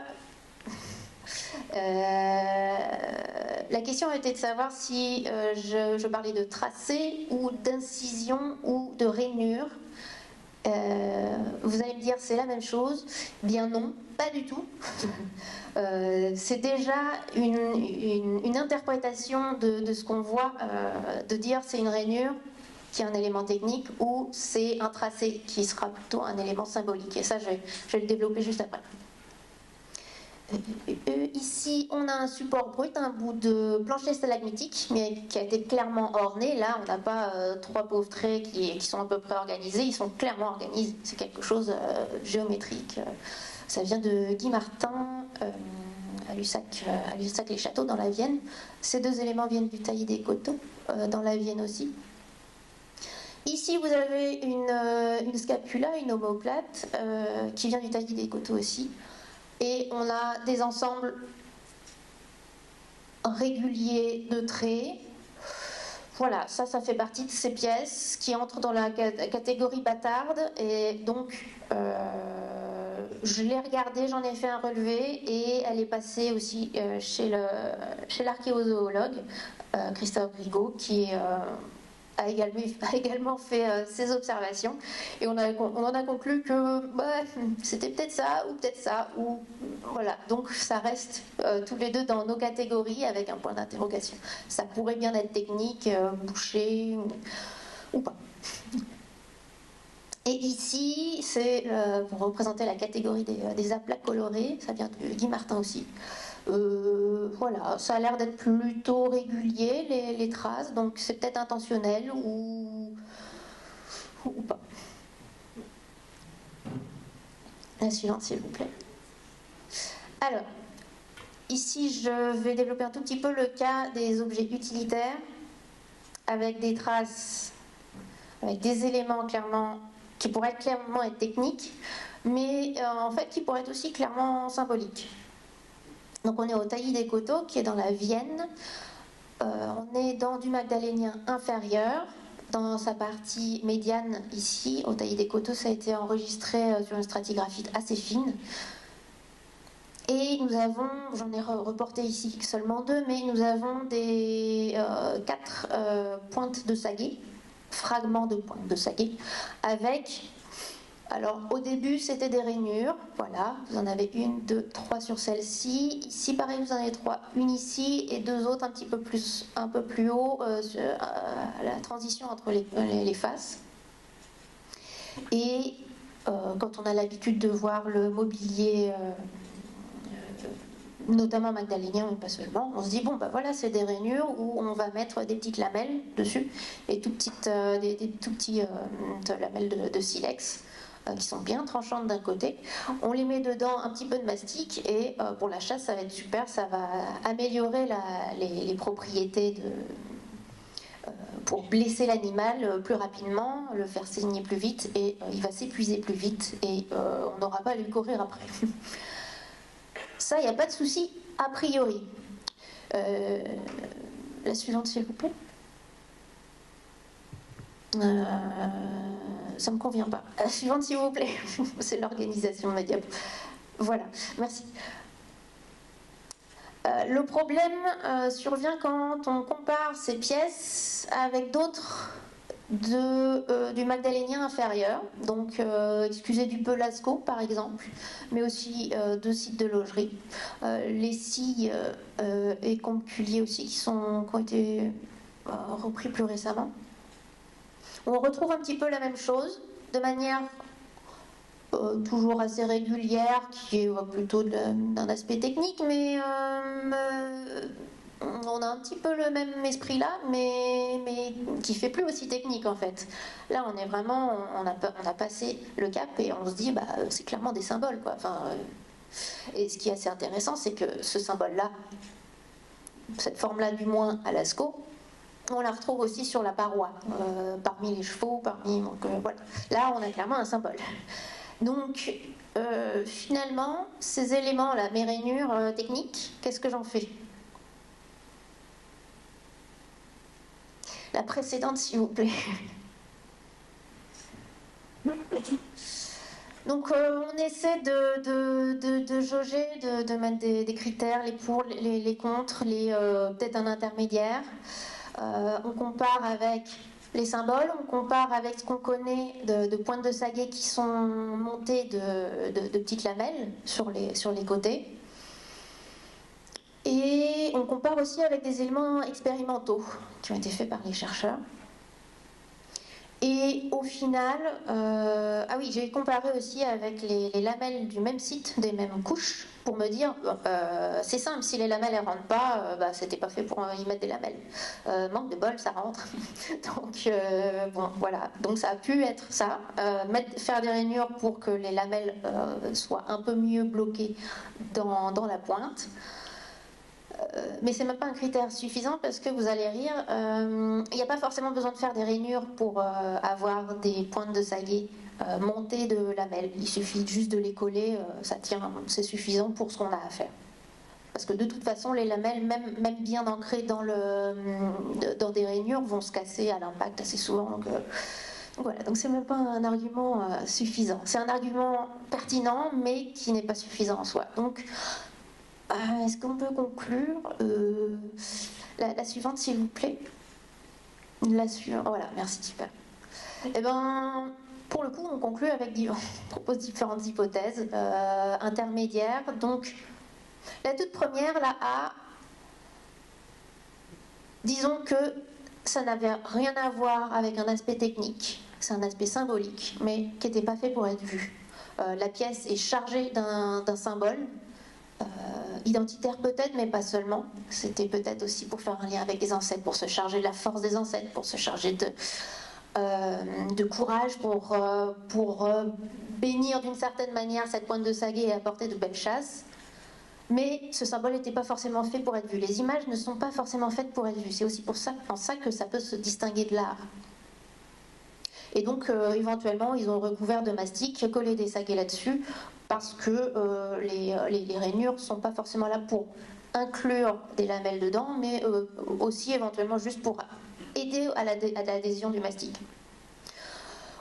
la question était de savoir si je parlais de tracé ou d'incision ou de rainure. Vous allez me dire c'est la même chose. Bien non, pas du tout. C'est déjà une interprétation de ce qu'on voit, de dire c'est une rainure qui est un élément technique ou c'est un tracé qui sera plutôt un élément symbolique. Et ça, je vais le développer juste après. Ici, on a un support brut, un bout de plancher stalagmitique, mais qui a été clairement orné. Là, on n'a pas trois pauvres traits qui sont à peu près organisés, ils sont clairement organisés. C'est quelque chose de géométrique. Ça vient de Guy Martin, à Lussac-les-Châteaux, dans la Vienne. Ces deux éléments viennent du taillis des coteaux, dans la Vienne aussi. Ici, vous avez une scapula, une omoplate, qui vient du taillis des coteaux aussi. Et on a des ensembles réguliers de traits. Voilà, ça fait partie de ces pièces qui entrent dans la catégorie bâtarde. Et donc, je l'ai regardée, j'en ai fait un relevé et elle est passée aussi chez l'archéozoologue Christophe Rigaud qui a également fait ses observations et on en a conclu que c'était peut-être ça ou peut-être ça ou voilà, donc ça reste tous les deux dans nos catégories avec un point d'interrogation. Ça pourrait bien être technique, bouché ou pas. Et ici, c'est pour représenter la catégorie des aplats colorés, ça vient de Guy Martin aussi. Voilà, ça a l'air d'être plutôt régulier les traces, donc c'est peut-être intentionnel ou pas. La suivante, s'il vous plaît. Alors, ici, je vais développer un tout petit peu le cas des objets utilitaires avec des traces, avec des éléments clairement qui pourraient clairement être techniques, mais en fait qui pourraient être aussi clairement symboliques. Donc on est au taillis des coteaux qui est dans la Vienne. On est dans du magdalénien inférieur, dans sa partie médiane ici, au taillis des coteaux, ça a été enregistré sur une stratigraphie assez fine. Et nous avons, j'en ai reporté ici seulement deux, mais nous avons des 4 pointes de saguet, fragments de pointes de saguet, avec... Alors, au début, c'était des rainures. Voilà, vous en avez une, deux, trois sur celle-ci. Ici, pareil, vous en avez trois. Une ici et deux autres un peu plus haut, à la transition entre les faces. Et quand on a l'habitude de voir le mobilier, notamment magdalénien, mais pas seulement, on se dit, bon, bah voilà, c'est des rainures où on va mettre des petites lamelles dessus, et des tout petits lamelles de silex, qui sont bien tranchantes d'un côté. On les met dedans un petit peu de mastic, et pour la chasse, ça va être super, ça va améliorer les propriétés pour blesser l'animal plus rapidement, le faire saigner plus vite, et il va s'épuiser plus vite, et on n'aura pas à lui courir après. Ça, il n'y a pas de souci, a priori. La suivante, s'il vous plaît. Ça ne me convient pas. La suivante, s'il vous plaît. C'est l'organisation média. Voilà, merci. Le problème survient quand on compare ces pièces avec d'autres du magdalénien inférieur, donc excusez du peu Lascaux par exemple, mais aussi deux sites de logerie, les scies et Compulier aussi qui ont été repris plus récemment. On retrouve un petit peu la même chose de manière toujours assez régulière, qui est plutôt d'un aspect technique, mais on a un petit peu le même esprit là, mais qui fait plus aussi technique en fait. Là, on est vraiment, on a passé le cap et on se dit, bah, c'est clairement des symboles, quoi. Enfin, et ce qui est assez intéressant, c'est que ce symbole-là, cette forme-là du moins à Lascaux, on la retrouve aussi sur la paroi, parmi les chevaux, donc voilà. Là, on a clairement un symbole. Donc, finalement, ces éléments-là, mes rainures techniques, qu'est-ce que j'en fais? La précédente, s'il vous plaît. Donc, on essaie de jauger, de mettre des critères, les pour, les contre, peut-être un intermédiaire. On compare avec les symboles, on compare avec ce qu'on connaît de pointes de saguet qui sont montées de petites lamelles sur les côtés. Et on compare aussi avec des éléments expérimentaux qui ont été faits par les chercheurs. Et au final, ah oui, j'ai comparé aussi avec les lamelles du même site, des mêmes couches, pour me dire, c'est simple, si les lamelles ne rentrent pas, bah, c'était pas fait pour y mettre des lamelles. Manque de bol, ça rentre. Donc, bon, voilà. Donc ça a pu être ça. Faire des rainures pour que les lamelles soient un peu mieux bloquées dans la pointe. Mais c'est même pas un critère suffisant parce que vous allez rire, il n'y a pas forcément besoin de faire des rainures pour avoir des pointes de saguet montées de lamelles. Il suffit juste de les coller, ça tient, c'est suffisant pour ce qu'on a à faire. Parce que de toute façon, les lamelles, même bien ancrées dans des rainures, vont se casser à l'impact assez souvent. Donc voilà, donc c'est même pas un argument suffisant. C'est un argument pertinent, mais qui n'est pas suffisant en soi. Donc est-ce qu'on peut conclure la suivante, s'il vous plaît? La suivante, voilà, merci, super. Eh bien, pour le coup, on conclut avec on propose différentes hypothèses intermédiaires. Donc, la toute première, la A, disons que ça n'avait rien à voir avec un aspect technique, c'est un aspect symbolique, mais qui n'était pas fait pour être vu. La pièce est chargée d'un symbole, identitaire peut-être, mais pas seulement. C'était peut-être aussi pour faire un lien avec les ancêtres, pour se charger de la force des ancêtres, pour se charger de courage, pour bénir d'une certaine manière cette pointe de saguet et apporter de belles chasses. Mais ce symbole n'était pas forcément fait pour être vu. Les images ne sont pas forcément faites pour être vues. C'est aussi en ça que ça peut se distinguer de l'art. Et donc, éventuellement, ils ont recouvert de mastic, collé des saguets là-dessus, parce que les rainures ne sont pas forcément là pour inclure des lamelles dedans, mais aussi éventuellement juste pour aider à l'adhésion du mastic.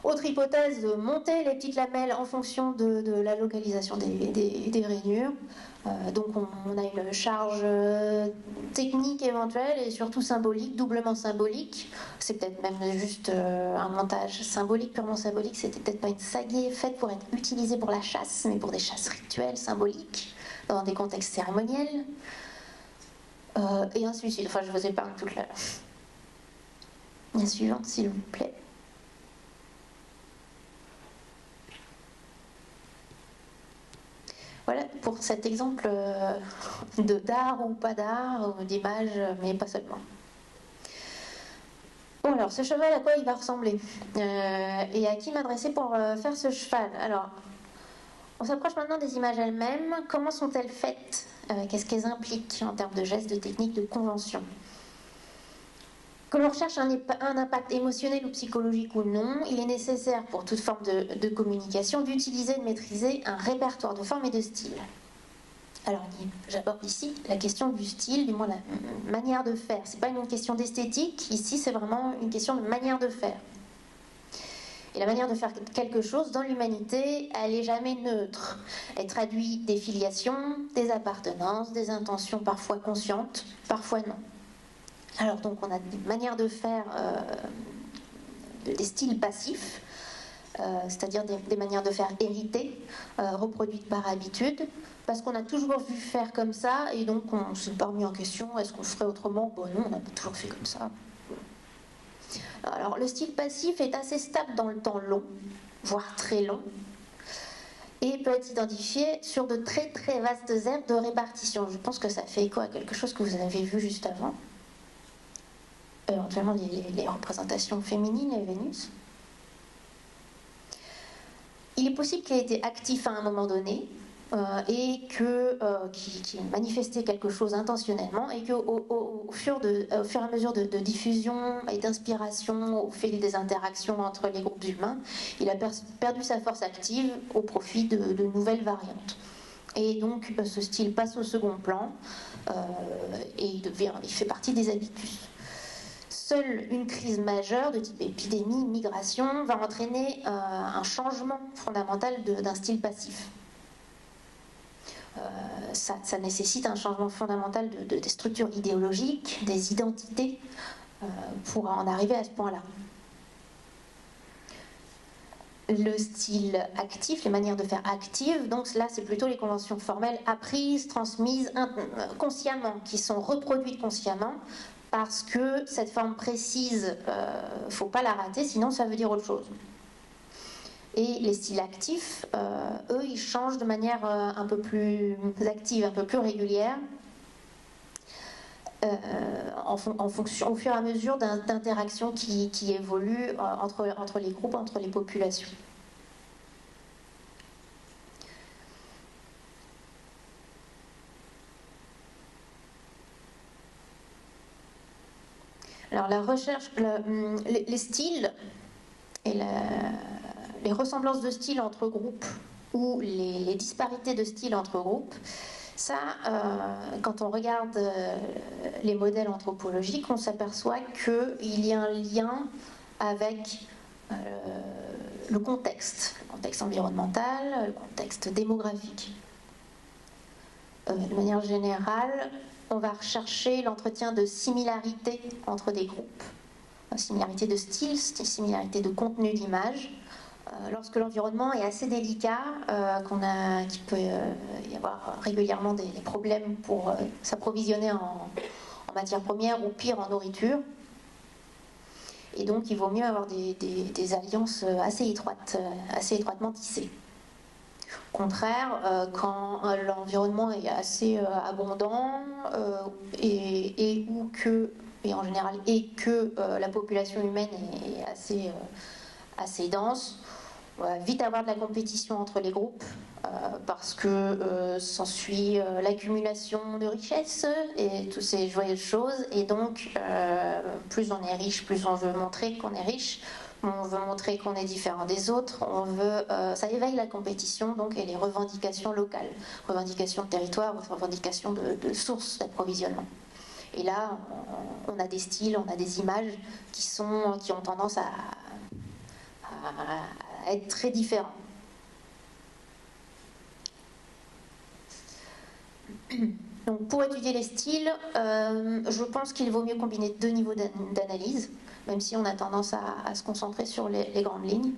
Autre hypothèse, monter les petites lamelles en fonction de la localisation des rainures. Donc on a une charge technique éventuelle et surtout symbolique, doublement symbolique. C'est peut-être même juste un montage symbolique, purement symbolique. C'était peut-être pas une saguet faite pour être utilisée pour la chasse, mais pour des chasses rituelles, symboliques, dans des contextes cérémoniels. Et ainsi de suite. Enfin, je vous épargne toute la suivante, s'il vous plaît. Voilà pour cet exemple d'art ou pas d'art, d'image, mais pas seulement. Bon, alors ce cheval, à quoi il va ressembler et à qui m'adresser pour faire ce cheval? Alors, on s'approche maintenant des images elles-mêmes. Comment sont-elles faites? Qu'est-ce qu'elles impliquent en termes de gestes, de techniques, de conventions? Que l'on recherche un impact émotionnel ou psychologique ou non, il est nécessaire pour toute forme de communication d'utiliser et de maîtriser un répertoire de formes et de styles. Alors, j'aborde ici la question du style, du moins la manière de faire. C'est pas une question d'esthétique, ici c'est vraiment une question de manière de faire. Et la manière de faire quelque chose dans l'humanité, elle n'est jamais neutre. Elle traduit des filiations, des appartenances, des intentions parfois conscientes, parfois non. Alors donc on a des manières de faire, des styles passifs, c'est-à-dire des manières de faire héritées, reproduites par habitude, parce qu'on a toujours vu faire comme ça, et donc on s'est pas remis en question, est-ce qu'on ferait autrement? Bon non, on a toujours fait comme ça. Alors le style passif est assez stable dans le temps long, voire très long, et peut être identifié sur de très très vastes aires de répartition. Je pense que ça fait écho à quelque chose que vous avez vu juste avant. Éventuellement les représentations féminines et Vénus. Il est possible qu'il ait été actif à un moment donné et qu'il manifestait quelque chose intentionnellement et qu'au fur et à mesure de diffusion et d'inspiration, au fil des interactions entre les groupes humains, il a perdu sa force active au profit de nouvelles variantes. Et donc ce style passe au second plan et il fait partie des habitus. Seule une crise majeure de type épidémie, migration, va entraîner un changement fondamental d'un style passif. Ça nécessite un changement fondamental des structures idéologiques, des identités, pour en arriver à ce point-là. Le style actif, les manières de faire actives, donc là c'est plutôt les conventions formelles apprises, transmises consciemment, qui sont reproduites consciemment, parce que cette forme précise, faut pas la rater, sinon ça veut dire autre chose. Et les styles actifs, eux, ils changent de manière un peu plus active, un peu plus régulière, en fonction, au fur et à mesure d'interactions qui évoluent entre les groupes, entre les populations. Alors la recherche, les styles et les ressemblances de styles entre groupes ou les disparités de styles entre groupes, ça, quand on regarde les modèles anthropologiques, on s'aperçoit qu'il y a un lien avec le contexte environnemental, le contexte démographique. De manière générale, on va rechercher l'entretien de similarités entre des groupes, similarité de style, similarité de contenu d'image. Lorsque l'environnement est assez délicat, qu'il peut y avoir régulièrement des problèmes pour s'approvisionner en matières premières ou pire en nourriture. Et donc il vaut mieux avoir des alliances assez étroitement tissées. Au contraire, quand l'environnement est assez abondant et en général que la population humaine est assez dense, on va vite avoir de la compétition entre les groupes parce que s'ensuit l'accumulation de richesses et toutes ces joyeuses choses, et donc plus on est riche, plus on veut montrer qu'on est riche, on veut montrer qu'on est différent des autres, ça éveille la compétition donc, et les revendications locales, revendications de territoire, revendications de sources d'approvisionnement. Et là, on a des styles, on a des images qui ont tendance à être très différents. Donc, pour étudier les styles, je pense qu'il vaut mieux combiner deux niveaux d'analyse, même si on a tendance à se concentrer sur les grandes lignes.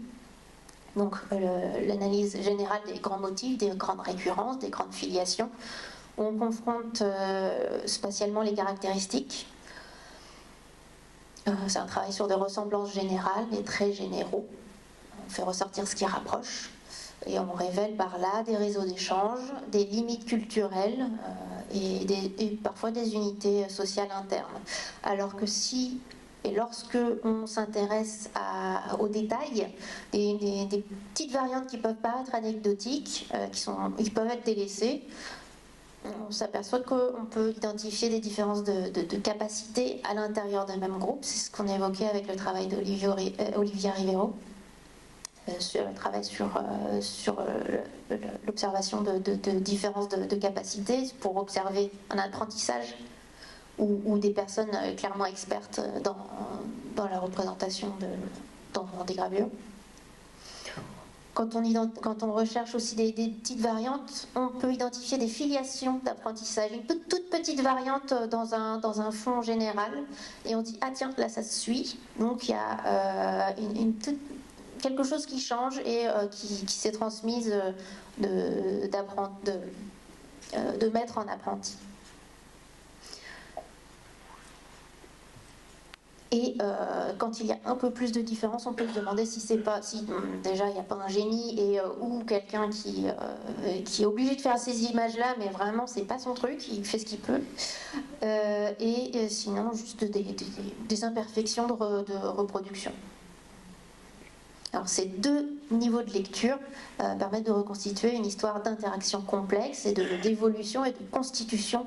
Donc l'analyse générale des grands motifs, des grandes récurrences, des grandes filiations, où on confronte spatialement les caractéristiques. C'est un travail sur des ressemblances générales, mais très généraux. On fait ressortir ce qui rapproche. Et on révèle par là des réseaux d'échange, des limites culturelles et parfois des unités sociales internes. Alors que si et lorsque on s'intéresse aux détails, des petites variantes qui peuvent paraître anecdotiques, qui peuvent être délaissées, on s'aperçoit qu'on peut identifier des différences de capacité à l'intérieur d'un même groupe. C'est ce qu'on a évoqué avec le travail d'Olivia Rivero. Le travail sur l'observation de différences de capacité pour observer un apprentissage ou des personnes clairement expertes dans la représentation dans des gravures. Quand on recherche aussi des petites variantes, on peut identifier des filiations d'apprentissage, une toute petite variante dans un fond général, et on dit ah tiens, là ça se suit, donc il y a quelque chose qui change et qui s'est transmise de maître en apprenti. Et quand il y a un peu plus de différence, on peut se demander si déjà il n'y a pas un génie ou quelqu'un qui est obligé de faire ces images-là, mais vraiment c'est pas son truc, il fait ce qu'il peut. Et sinon juste des imperfections de reproduction. Alors ces deux niveaux de lecture permettent de reconstituer une histoire d'interaction complexe et d'évolution et de constitution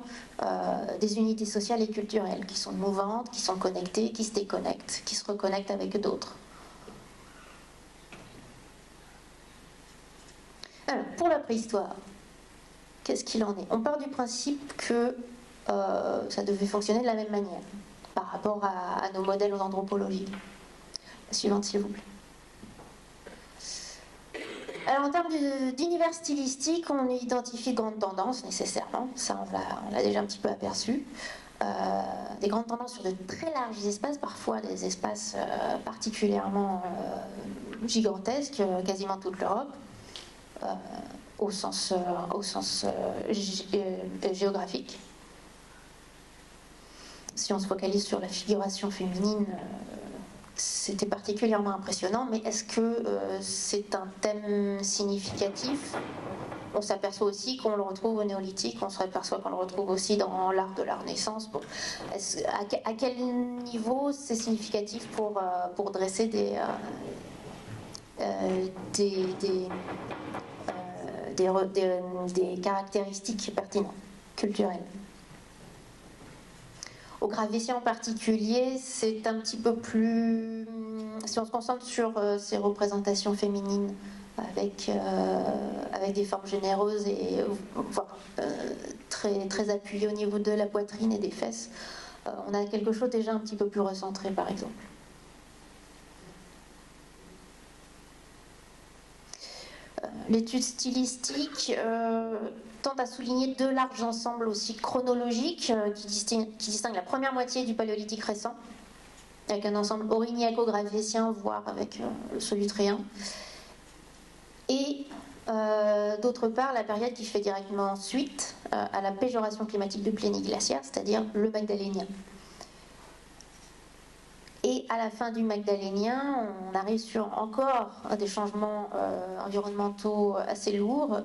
des unités sociales et culturelles qui sont mouvantes, qui sont connectées, qui se déconnectent, qui se reconnectent avec d'autres. Alors, pour la préhistoire, qu'est-ce qu'il en est? On part du principe que ça devait fonctionner de la même manière par rapport à nos modèles anthropologiques. La suivante, s'il vous plaît. Alors en termes d'univers stylistique, on identifie de grandes tendances nécessairement, ça on l'a déjà un petit peu aperçu. Des grandes tendances sur de très larges espaces, parfois des espaces particulièrement gigantesques, quasiment toute l'Europe, au sens géographique. Si on se focalise sur la figuration féminine, c'était particulièrement impressionnant, mais est-ce que c'est un thème significatif? On s'aperçoit aussi qu'on le retrouve au néolithique, on s'aperçoit qu'on le retrouve aussi dans l'art de la Renaissance. À quel niveau c'est significatif pour dresser des caractéristiques pertinentes, culturelles? Au Gravétien en particulier, c'est un petit peu plus... Si on se concentre sur ces représentations féminines avec des formes généreuses et très appuyées au niveau de la poitrine et des fesses, on a quelque chose déjà un petit peu plus recentré, par exemple. L'étude stylistique tente à souligner deux larges ensembles aussi chronologiques qui distinguent la première moitié du paléolithique récent, avec un ensemble aurignaco-gravétien, voire avec le solutréen, et d'autre part la période qui fait directement suite à la péjoration climatique du pléniglaciaire, c'est-à-dire le magdalénien. Et à la fin du magdalénien, on arrive sur encore des changements environnementaux assez lourds.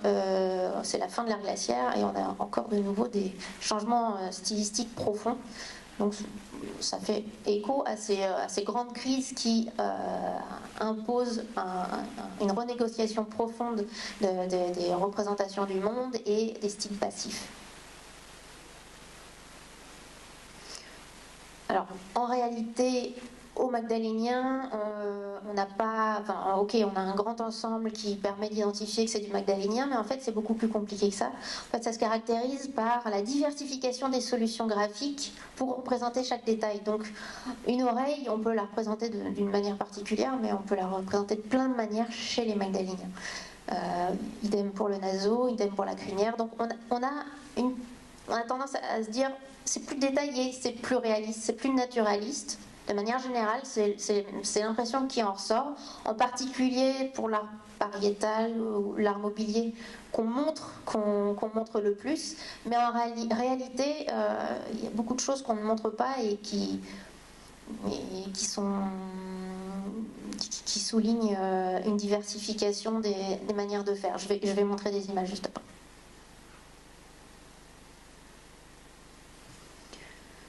C'est la fin de l'ère glaciaire et on a encore de nouveau des changements stylistiques profonds. Donc ça fait écho à ces grandes crises qui imposent une renégociation profonde des représentations du monde et des styles passifs. Alors, en réalité, au magdalénien, on n'a pas... Enfin, ok, on a un grand ensemble qui permet d'identifier que c'est du magdalénien, mais en fait, c'est beaucoup plus compliqué que ça. En fait, ça se caractérise par la diversification des solutions graphiques pour représenter chaque détail. Donc, une oreille, on peut la représenter d'une manière particulière, mais on peut la représenter de plein de manières chez les magdaléniens. Idem pour le naseau, idem pour la crinière. Donc, on a tendance à se dire... C'est plus détaillé, c'est plus réaliste, c'est plus naturaliste. De manière générale, c'est l'impression qui en ressort, en particulier pour l'art pariétal ou l'art mobilier qu'on montre le plus. Mais en réalité, il y a beaucoup de choses qu'on ne montre pas et qui qui souligne une diversification des manières de faire. Je vais montrer des images juste après.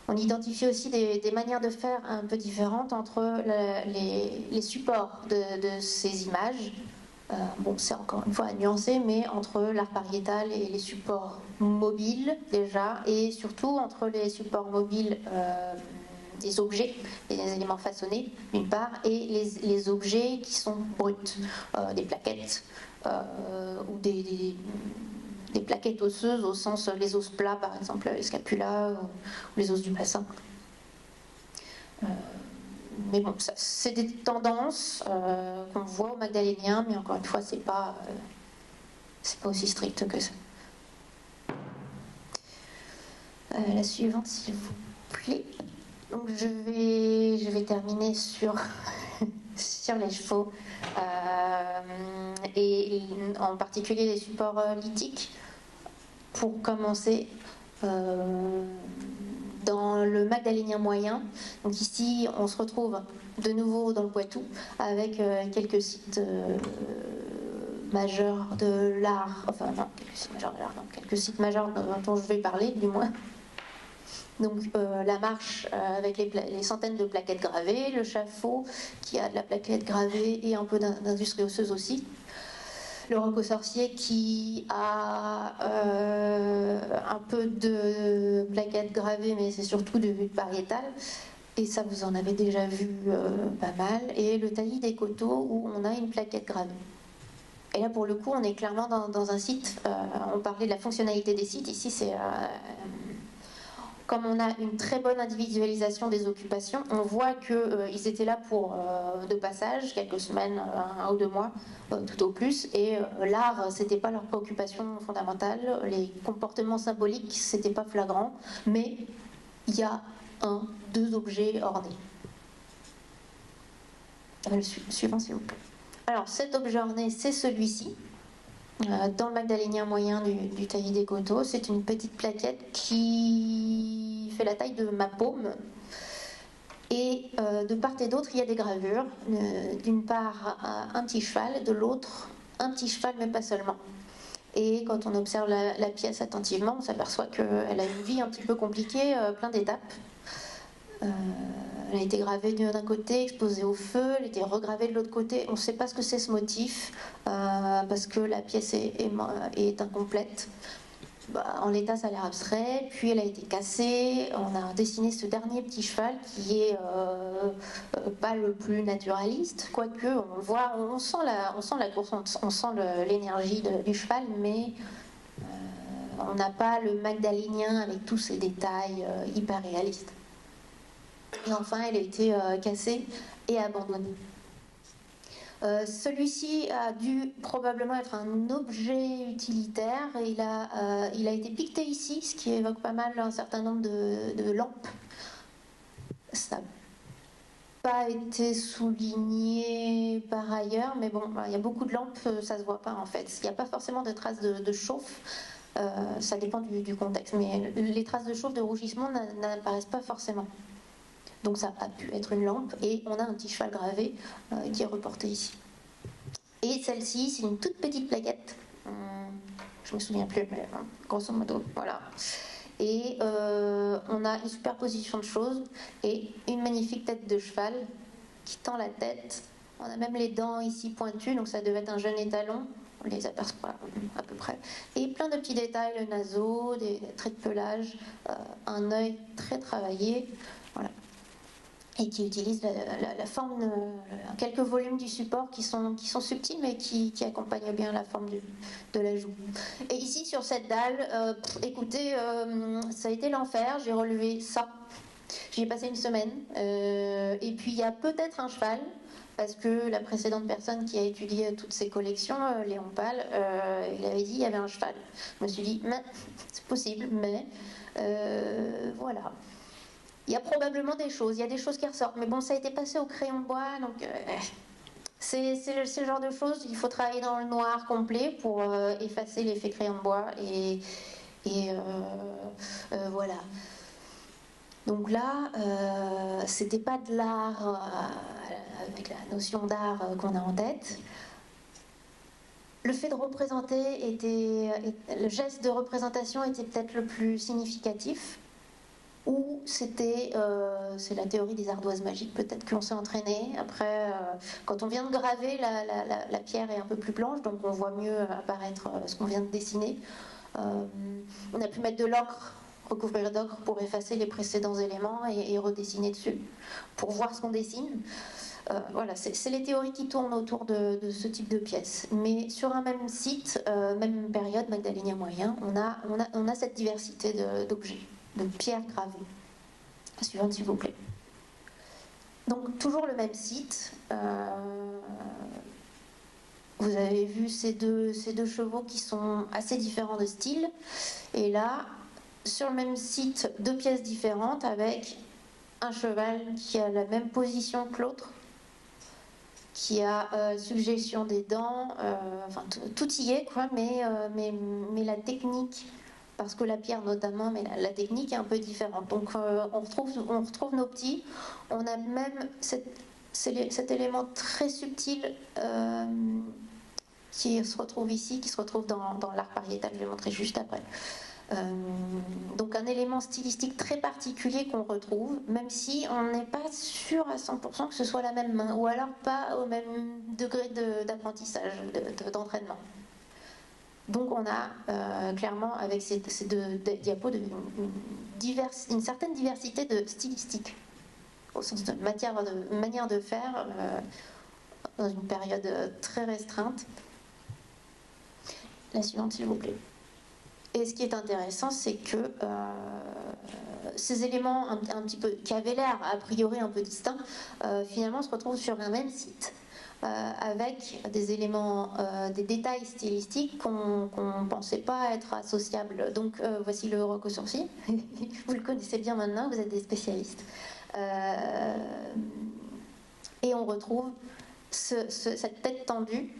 On identifie aussi des manières de faire un peu différentes entre les supports de ces images. Bon, c'est encore une fois à nuancer, mais entre l'art pariétal et les supports mobiles déjà, et surtout entre les supports mobiles des objets, des éléments façonnés d'une part, et les objets qui sont bruts, des plaquettes ou des plaquettes osseuses au sens les os plats par exemple, les scapulas ou les os du bassin. Mais bon, c'est des tendances qu'on voit au magdalénien, mais encore une fois, c'est pas aussi strict que ça. La suivante, s'il vous plaît. Donc je vais terminer sur sur les chevaux et en particulier les supports lithiques. Pour commencer. Dans le magdalénien moyen. Donc ici, on se retrouve de nouveau dans le Poitou avec quelques sites majeurs de l'art, enfin non, quelques sites majeurs dont je vais parler du moins. Donc la marche avec les centaines de plaquettes gravées, le chafaud qui a de la plaquette gravée et un peu d'industrie osseuse aussi. Le roc aux sorciers qui a un peu de plaquettes gravées, mais c'est surtout du pariétal. Et ça, vous en avez déjà vu pas mal. Et le taillis des coteaux où on a une plaquette gravée. Et là, pour le coup, on est clairement dans un site. On parlait de la fonctionnalité des sites. Ici, c'est... comme on a une très bonne individualisation des occupations, on voit qu'ils étaient là pour de passage, quelques semaines, 1 ou 2 mois, tout au plus. Et l'art, c'était pas leur préoccupation fondamentale. Les comportements symboliques, c'était pas flagrant. Mais il y a 1, 2 objets ornés. Le suivant, s'il vous plaît. Alors, cet objet orné, c'est celui-ci. Dans le magdalénien moyen du taillis des coteaux, c'est une petite plaquette qui fait la taille de ma paume. Et de part et d'autre, il y a des gravures. D'une part, un petit cheval, de l'autre, un petit cheval, mais pas seulement. Et quand on observe la pièce attentivement, on s'aperçoit qu'elle a une vie un petit peu compliquée, plein d'étapes. Elle a été gravée d'un côté, exposée au feu, elle a été regravée de l'autre côté. On ne sait pas ce que c'est ce motif, parce que la pièce est incomplète. En l'état, ça a l'air abstrait. Puis elle a été cassée. On a dessiné ce dernier petit cheval qui est pas le plus naturaliste, quoique on le voit, on sent la course, on sent l'énergie du cheval, mais on n'a pas le magdalénien avec tous ces détails hyper réalistes. Et enfin, elle a été cassée et abandonnée. Celui-ci a dû probablement être un objet utilitaire. Il a été piqueté ici, ce qui évoque pas mal un certain nombre de lampes. Ça n'a pas été souligné par ailleurs, mais bon, il y a beaucoup de lampes, ça se voit pas en fait. Il n'y a pas forcément de traces de chauffe. Ça dépend du contexte, mais les traces de chauffe, de rougissement n'apparaissent pas forcément. Donc ça a pu être une lampe, et on a un petit cheval gravé qui est reporté ici. Et celle-ci, c'est une toute petite plaquette. Je me souviens plus, mais grosso modo, voilà. Et on a une superposition de choses et une magnifique tête de cheval qui tend la tête. On a même les dents ici pointues, donc ça devait être un jeune étalon. On les aperçoit à peu près. Et plein de petits détails, le naseau, des traits de pelage, un œil très travaillé. Voilà. Et qui utilise la forme, quelques volumes du support qui sont subtils, mais qui accompagnent bien la forme de la joue. Et ici, sur cette dalle, écoutez, ça a été l'enfer. J'ai relevé ça. J'y ai passé une semaine. Et puis, il y a peut-être un cheval, parce que la précédente personne qui a étudié toutes ces collections, Léon Pal, il avait dit qu'il y avait un cheval. Je me suis dit, c'est possible, mais voilà. Il y a probablement des choses, il y a des choses qui ressortent, mais bon, ça a été passé au crayon de bois, donc c'est le genre de choses, il faut travailler dans le noir complet pour effacer l'effet crayon de bois, et voilà. Donc là, c'était pas de l'art avec la notion d'art qu'on a en tête. Le fait de représenter le geste de représentation était peut-être le plus significatif. Ou c'est la théorie des ardoises magiques, peut-être qu'on s'est entraîné. Après, quand on vient de graver, la pierre est un peu plus blanche, donc on voit mieux apparaître ce qu'on vient de dessiner. On a pu mettre de l'ocre, recouvrir d'ocre pour effacer les précédents éléments et redessiner dessus, pour voir ce qu'on dessine. Voilà, c'est les théories qui tournent autour de ce type de pièces. Mais sur un même site, même période, Magdalénien moyen, on a cette diversité d'objets, de pierres gravées. La suivante, s'il vous plaît. Donc, toujours le même site. Vous avez vu ces deux chevaux qui sont assez différents de style. Et là, sur le même site, deux pièces différentes avec un cheval qui a la même position que l'autre, qui a suggestion des dents, enfin tout y est, quoi, mais la technique, parce que la pierre notamment, mais la technique est un peu différente. Donc on retrouve nos petits, on a même cet élément très subtil qui se retrouve ici, qui se retrouve dans l'art pariétal, je vais montrer juste après. Donc un élément stylistique très particulier qu'on retrouve, même si on n'est pas sûr à 100% que ce soit la même main, ou alors pas au même degré d'apprentissage, d'entraînement. Donc on a clairement, avec ces deux diapos, une certaine diversité de stylistique, au sens de manière de faire, dans une période très restreinte. La suivante, s'il vous plaît. Et ce qui est intéressant, c'est que ces éléments un petit peu qui avaient l'air a priori un peu distincts, finalement se retrouvent sur un même site avec des éléments, des détails stylistiques qu'on ne pensait pas être associables. Donc voici le roc au sourcil. Vous le connaissez bien maintenant, vous êtes des spécialistes. Et on retrouve cette tête tendue.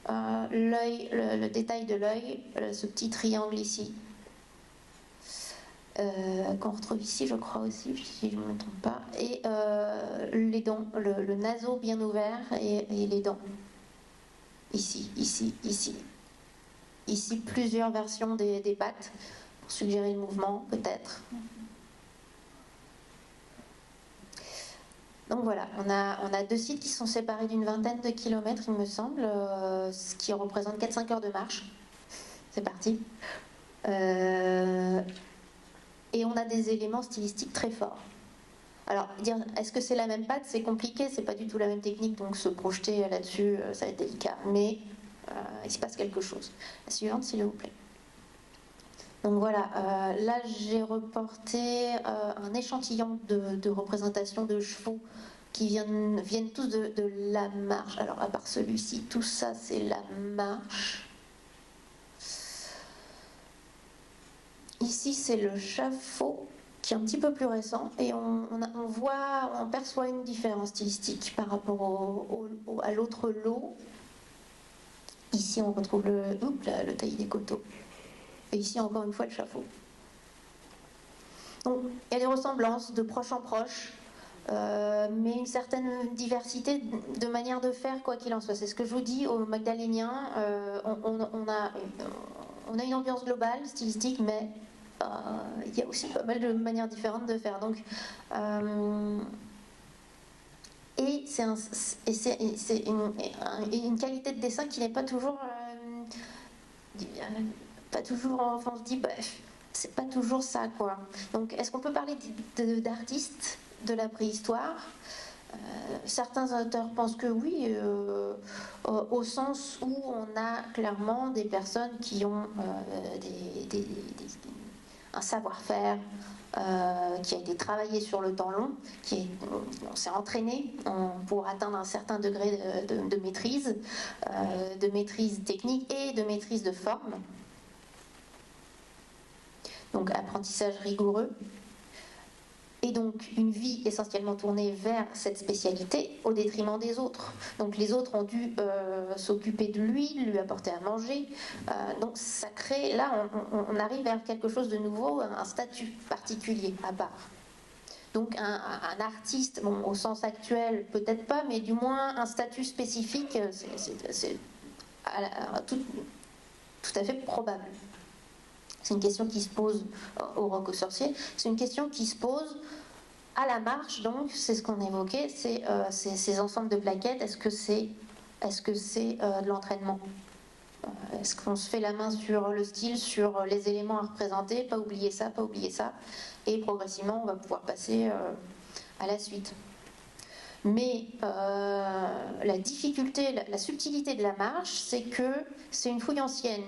L'œil, le détail de l'œil, ce petit triangle ici, qu'on retrouve ici, je crois aussi, si je ne me trompe pas, et les dents, le naseau bien ouvert et les dents. Ici, ici, ici. Ici, plusieurs versions des pattes pour suggérer le mouvement, peut-être. Donc voilà, on a deux sites qui sont séparés d'une vingtaine de kilomètres, il me semble, ce qui représente 4-5 heures de marche. C'est parti. Et on a des éléments stylistiques très forts. Alors, dire est-ce que c'est la même patte, c'est compliqué, c'est pas du tout la même technique, donc se projeter là-dessus, ça va être délicat. Mais il se passe quelque chose. La suivante, s'il vous plaît. Donc voilà, là j'ai reporté un échantillon de représentation de chevaux qui viennent tous de la marche. Alors à part celui-ci, tout ça c'est la marche. Ici c'est le chafaud qui est un petit peu plus récent et on perçoit une différence stylistique par rapport à l'autre lot. Ici on retrouve le taillis des coteaux. Et ici, encore une fois, le chafaud. Donc, il y a des ressemblances de proche en proche, mais une certaine diversité de manière de faire, quoi qu'il en soit. C'est ce que je vous dis, au Magdalénien, on a une ambiance globale, stylistique, mais il y a aussi pas mal de manières différentes de faire. Donc, et c'est une qualité de dessin qui n'est pas toujours... enfin on se dit c'est pas toujours ça, quoi. Donc est-ce qu'on peut parler d'artistes de la préhistoire? Certains auteurs pensent que oui, au sens où on a clairement des personnes qui ont un savoir-faire qui a été travaillé sur le temps long, on s'est entraîné pour atteindre un certain degré de maîtrise technique et de maîtrise de forme. Donc apprentissage rigoureux. Et donc une vie essentiellement tournée vers cette spécialité au détriment des autres. Donc les autres ont dû s'occuper de lui apporter à manger. Donc ça crée, là on arrive vers quelque chose de nouveau, un statut particulier à part. Donc un artiste, bon, au sens actuel, peut-être pas, mais du moins un statut spécifique, c'est tout à fait probable. C'est une question qui se pose au Roc aux Sorciers, c'est une question qui se pose à la marche, donc c'est ce qu'on évoquait, c'est ces ensembles de plaquettes, est-ce que c'est de l'entraînement? Est-ce qu'on se fait la main sur le style, sur les éléments à représenter, pas oublier ça, et progressivement on va pouvoir passer à la suite. Mais la difficulté, la subtilité de la marche, c'est que c'est une fouille ancienne.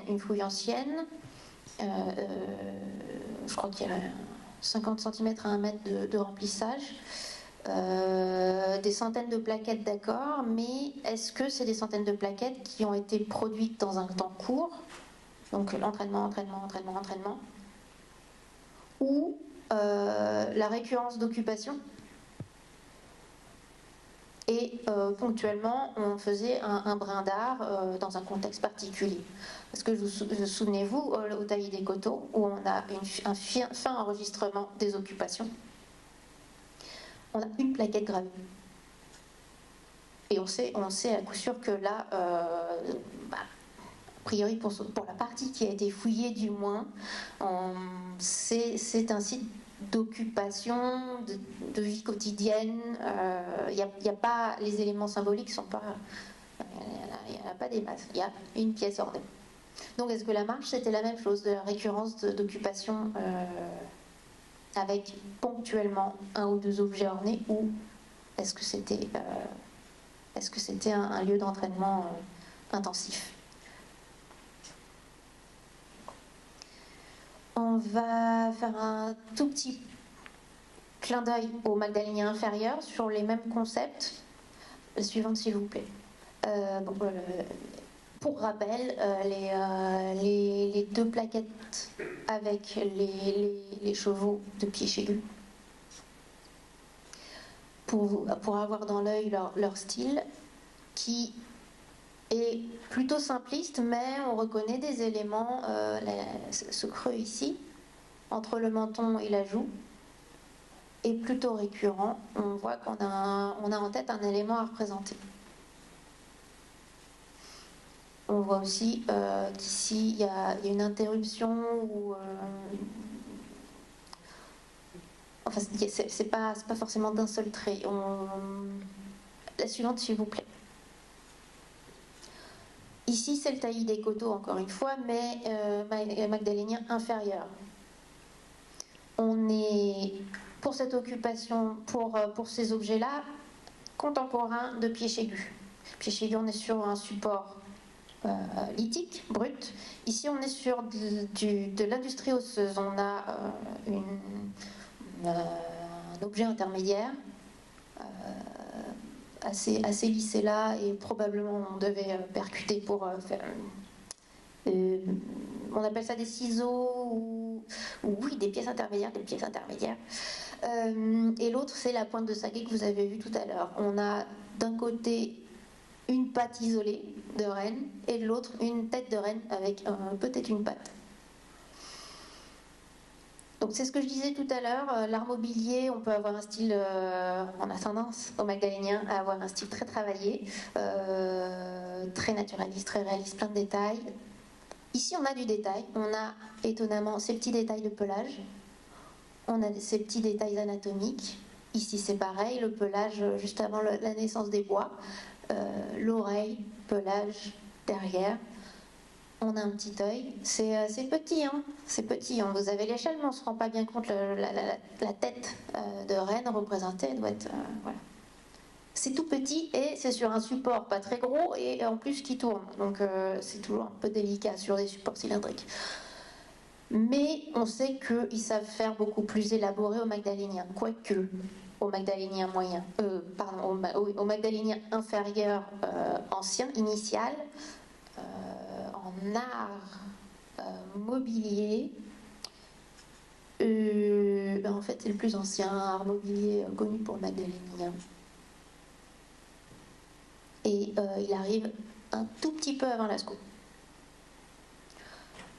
Je crois qu'il y a 50 cm à 1 mètre de remplissage, des centaines de plaquettes, d'accord, mais est-ce que c'est des centaines de plaquettes qui ont été produites dans un temps court, donc entraînement, ou la récurrence d'occupation, et ponctuellement on faisait un brin d'art dans un contexte particulier. Parce que souvenez-vous, au Taillis des Coteaux, où on a un fin enregistrement des occupations, on a une plaquette gravée. Et on sait à coup sûr que là, a priori pour la partie qui a été fouillée du moins, c'est un site d'occupation, de vie quotidienne. Il n'y a pas, les éléments symboliques sont pas, il n'y a pas des masses, il y a une pièce ornée. Donc est-ce que la marche c'était la même chose, de la récurrence d'occupation avec ponctuellement un ou deux objets ornés, ou est-ce que c'était un lieu d'entraînement intensif? On va faire un tout petit clin d'œil au Magdalénien inférieur sur les mêmes concepts. La suivante, s'il vous plaît. Pour rappel, les deux plaquettes avec les chevaux de Piéchégu, pour avoir dans l'œil leur style, qui est plutôt simpliste, mais on reconnaît des éléments, ce creux ici, entre le menton et la joue, est plutôt récurrent. On voit qu'on a en tête un élément à représenter. On voit aussi qu'ici il y a une interruption ou enfin c'est pas forcément d'un seul trait. La suivante, s'il vous plaît. Ici c'est le taillis des coteaux encore une fois, mais magdalénien inférieur. On est pour cette occupation, pour ces objets-là, contemporains de Piéchégu. Piéchégu, on est sur un support lithique, brut. Ici, on est sur de l'industrie osseuse. On a un objet intermédiaire assez lissé là, et probablement on devait percuter pour faire. On appelle ça des ciseaux ou oui, des pièces intermédiaires. Et l'autre, c'est la pointe de saguet que vous avez vue tout à l'heure. On a d'un côté une patte isolée de renne et de l'autre une tête de renne avec peut-être une patte. Donc c'est ce que je disais tout à l'heure, l'art mobilier, on peut avoir un style, on a tendance au magdalénien à avoir un style très travaillé, très naturaliste, très réaliste, plein de détails. Ici on a du détail, on a étonnamment ces petits détails de pelage, on a ces petits détails anatomiques. Ici c'est pareil, le pelage juste avant la naissance des bois, l'oreille, pelage derrière. On a un petit œil, c'est petit, hein, c'est petit. Vous avez l'échelle, mais on ne se rend pas bien compte. La tête de reine représentée doit être. Voilà. C'est tout petit et c'est sur un support pas très gros et en plus qui tourne. Donc c'est toujours un peu délicat sur des supports cylindriques. Mais on sait qu'ils savent faire beaucoup plus élaboré au magdalénien, quoique au magdalénien moyen, au magdalénien inférieur ancien, initial. En art mobilier, en fait c'est le plus ancien art mobilier connu pour le magdalénien, et il arrive un tout petit peu avant Lascaux.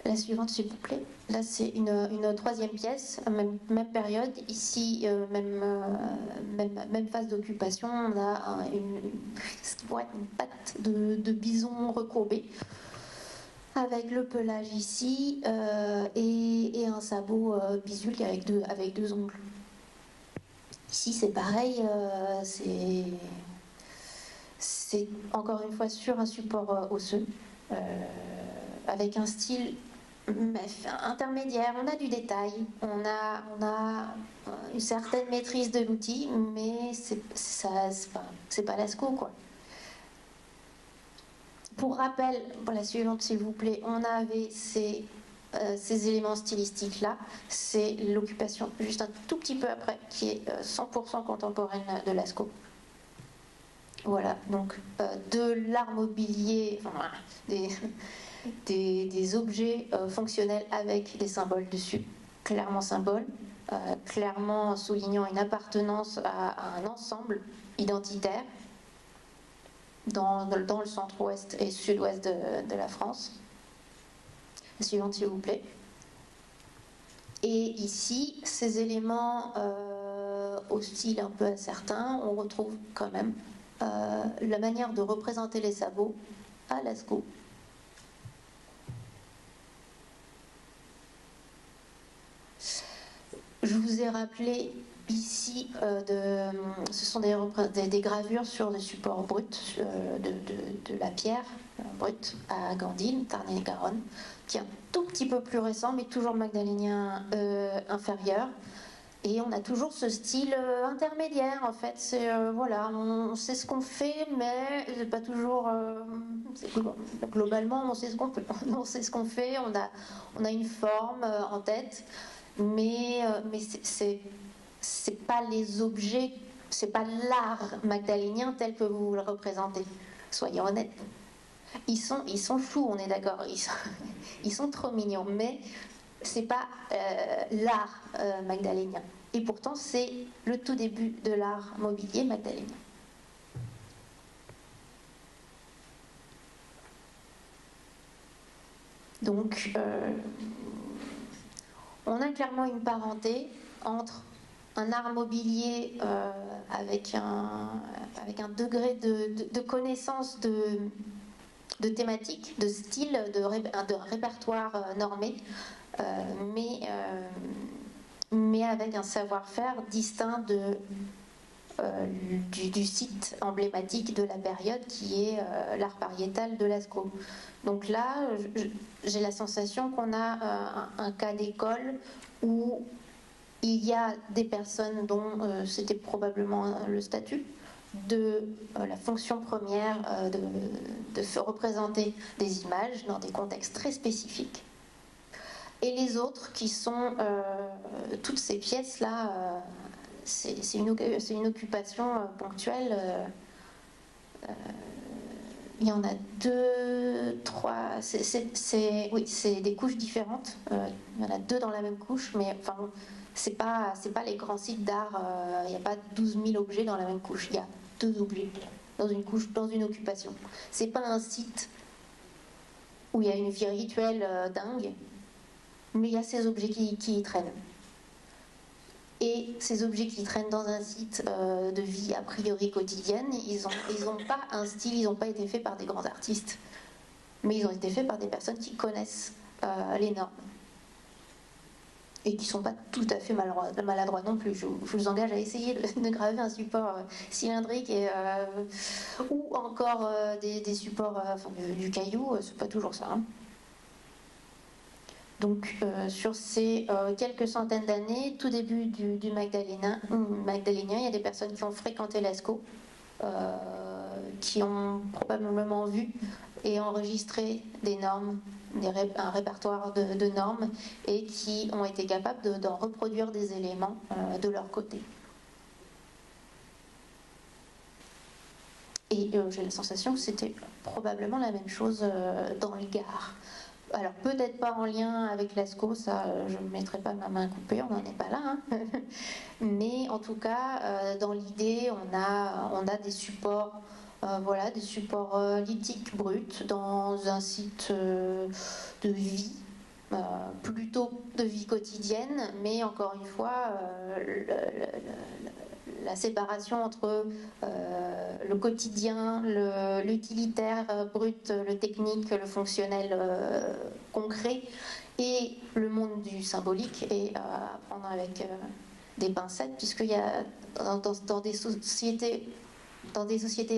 La suivante, s'il vous plaît. Là, c'est une troisième pièce, même période. Ici, même phase d'occupation. On a une patte de bison recourbée, avec le pelage ici, et un sabot bisulque avec deux ongles. Ici, c'est pareil. C'est encore une fois sur un support osseux, avec un style intermédiaire. On a du détail, on a une certaine maîtrise de l'outil, mais c'est pas Lascaux, quoi. Pour rappel, pour la suivante s'il vous plaît, on avait ces éléments stylistiques là. C'est l'occupation juste un tout petit peu après, qui est 100% contemporaine de Lascaux. Voilà, donc de l'art mobilier, enfin, des objets fonctionnels avec des symboles dessus, clairement symboles, clairement soulignant une appartenance à un ensemble identitaire dans le centre-ouest et sud-ouest de la France. La suivante, s'il vous plaît. Et ici, ces éléments au style un peu incertain, on retrouve quand même la manière de représenter les sabots à Lascaux. Je vous ai rappelé ici, ce sont des gravures sur des supports bruts de la pierre brute à Gandil, Tarn-et-Garonne, qui est un tout petit peu plus récent, mais toujours magdalénien inférieur. Et on a toujours ce style intermédiaire, en fait. C'est voilà, on sait ce qu'on fait, mais c'est pas toujours. Globalement, on sait ce qu'on fait. On sait ce qu'on fait. On a une forme en tête, mais c'est pas les objets, c'est pas l'art magdalénien tel que vous le représentez. Soyons honnêtes. Ils sont fous, on est d'accord. Ils sont trop mignons, mais c'est pas l'art magdalénien. Et pourtant, c'est le tout début de l'art mobilier magdalénien. Donc, on a clairement une parenté entre un art mobilier avec un degré de connaissance de thématique, de style, de répertoire normé, mais avec un savoir-faire distinct du site emblématique de la période qui est l'art pariétal de Lascaux. Donc là, j'ai la sensation qu'on a un cas d'école où il y a des personnes dont c'était probablement le statut de la fonction première de représenter des images dans des contextes très spécifiques. Et les autres qui sont toutes ces pièces-là, c'est une occupation ponctuelle. Il y en a deux, trois. Oui, c'est des couches différentes. Il y en a deux dans la même couche, mais enfin, c'est pas les grands sites d'art. Il n'y a pas 12 000 objets dans la même couche. Il y a deux objets dans une couche, dans une occupation. C'est pas un site où il y a une vie rituelle dingue, mais il y a ces objets qui y traînent. Et ces objets qui traînent dans un site de vie a priori quotidienne, ils ont pas un style, ils n'ont pas été faits par des grands artistes, mais ils ont été faits par des personnes qui connaissent les normes et qui ne sont pas tout à fait maladroits non plus. Je vous engage à essayer de graver un support cylindrique ou encore des supports du caillou, c'est pas toujours ça. Hein. Donc sur ces quelques centaines d'années, tout début du magdalénien, il y a des personnes qui ont fréquenté Lascaux, qui ont probablement vu et enregistré des normes, un répertoire de normes, et qui ont été capables d'en reproduire des éléments de leur côté. Et j'ai la sensation que c'était probablement la même chose dans le Gard. Alors peut-être pas en lien avec Lascaux, ça je ne mettrai pas ma main coupée, on n'en est pas là. Hein. Mais en tout cas, dans l'idée, on a des supports, des supports lithiques bruts dans un site de vie plutôt de vie quotidienne, mais encore une fois, la séparation entre le quotidien, l'utilitaire brut, le technique, le fonctionnel concret, et le monde du symbolique est à prendre avec des pincettes, puisqu'il y a dans des sociétés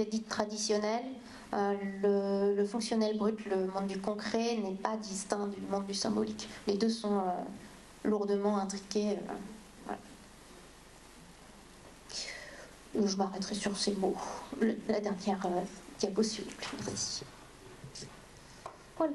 dites traditionnelles, le fonctionnel brut, le monde du concret n'est pas distinct du monde du symbolique. Les deux sont lourdement intriqués. Voilà. Je m'arrêterai sur ces mots. La dernière diapo, s'il vous plaît. Merci. Voilà.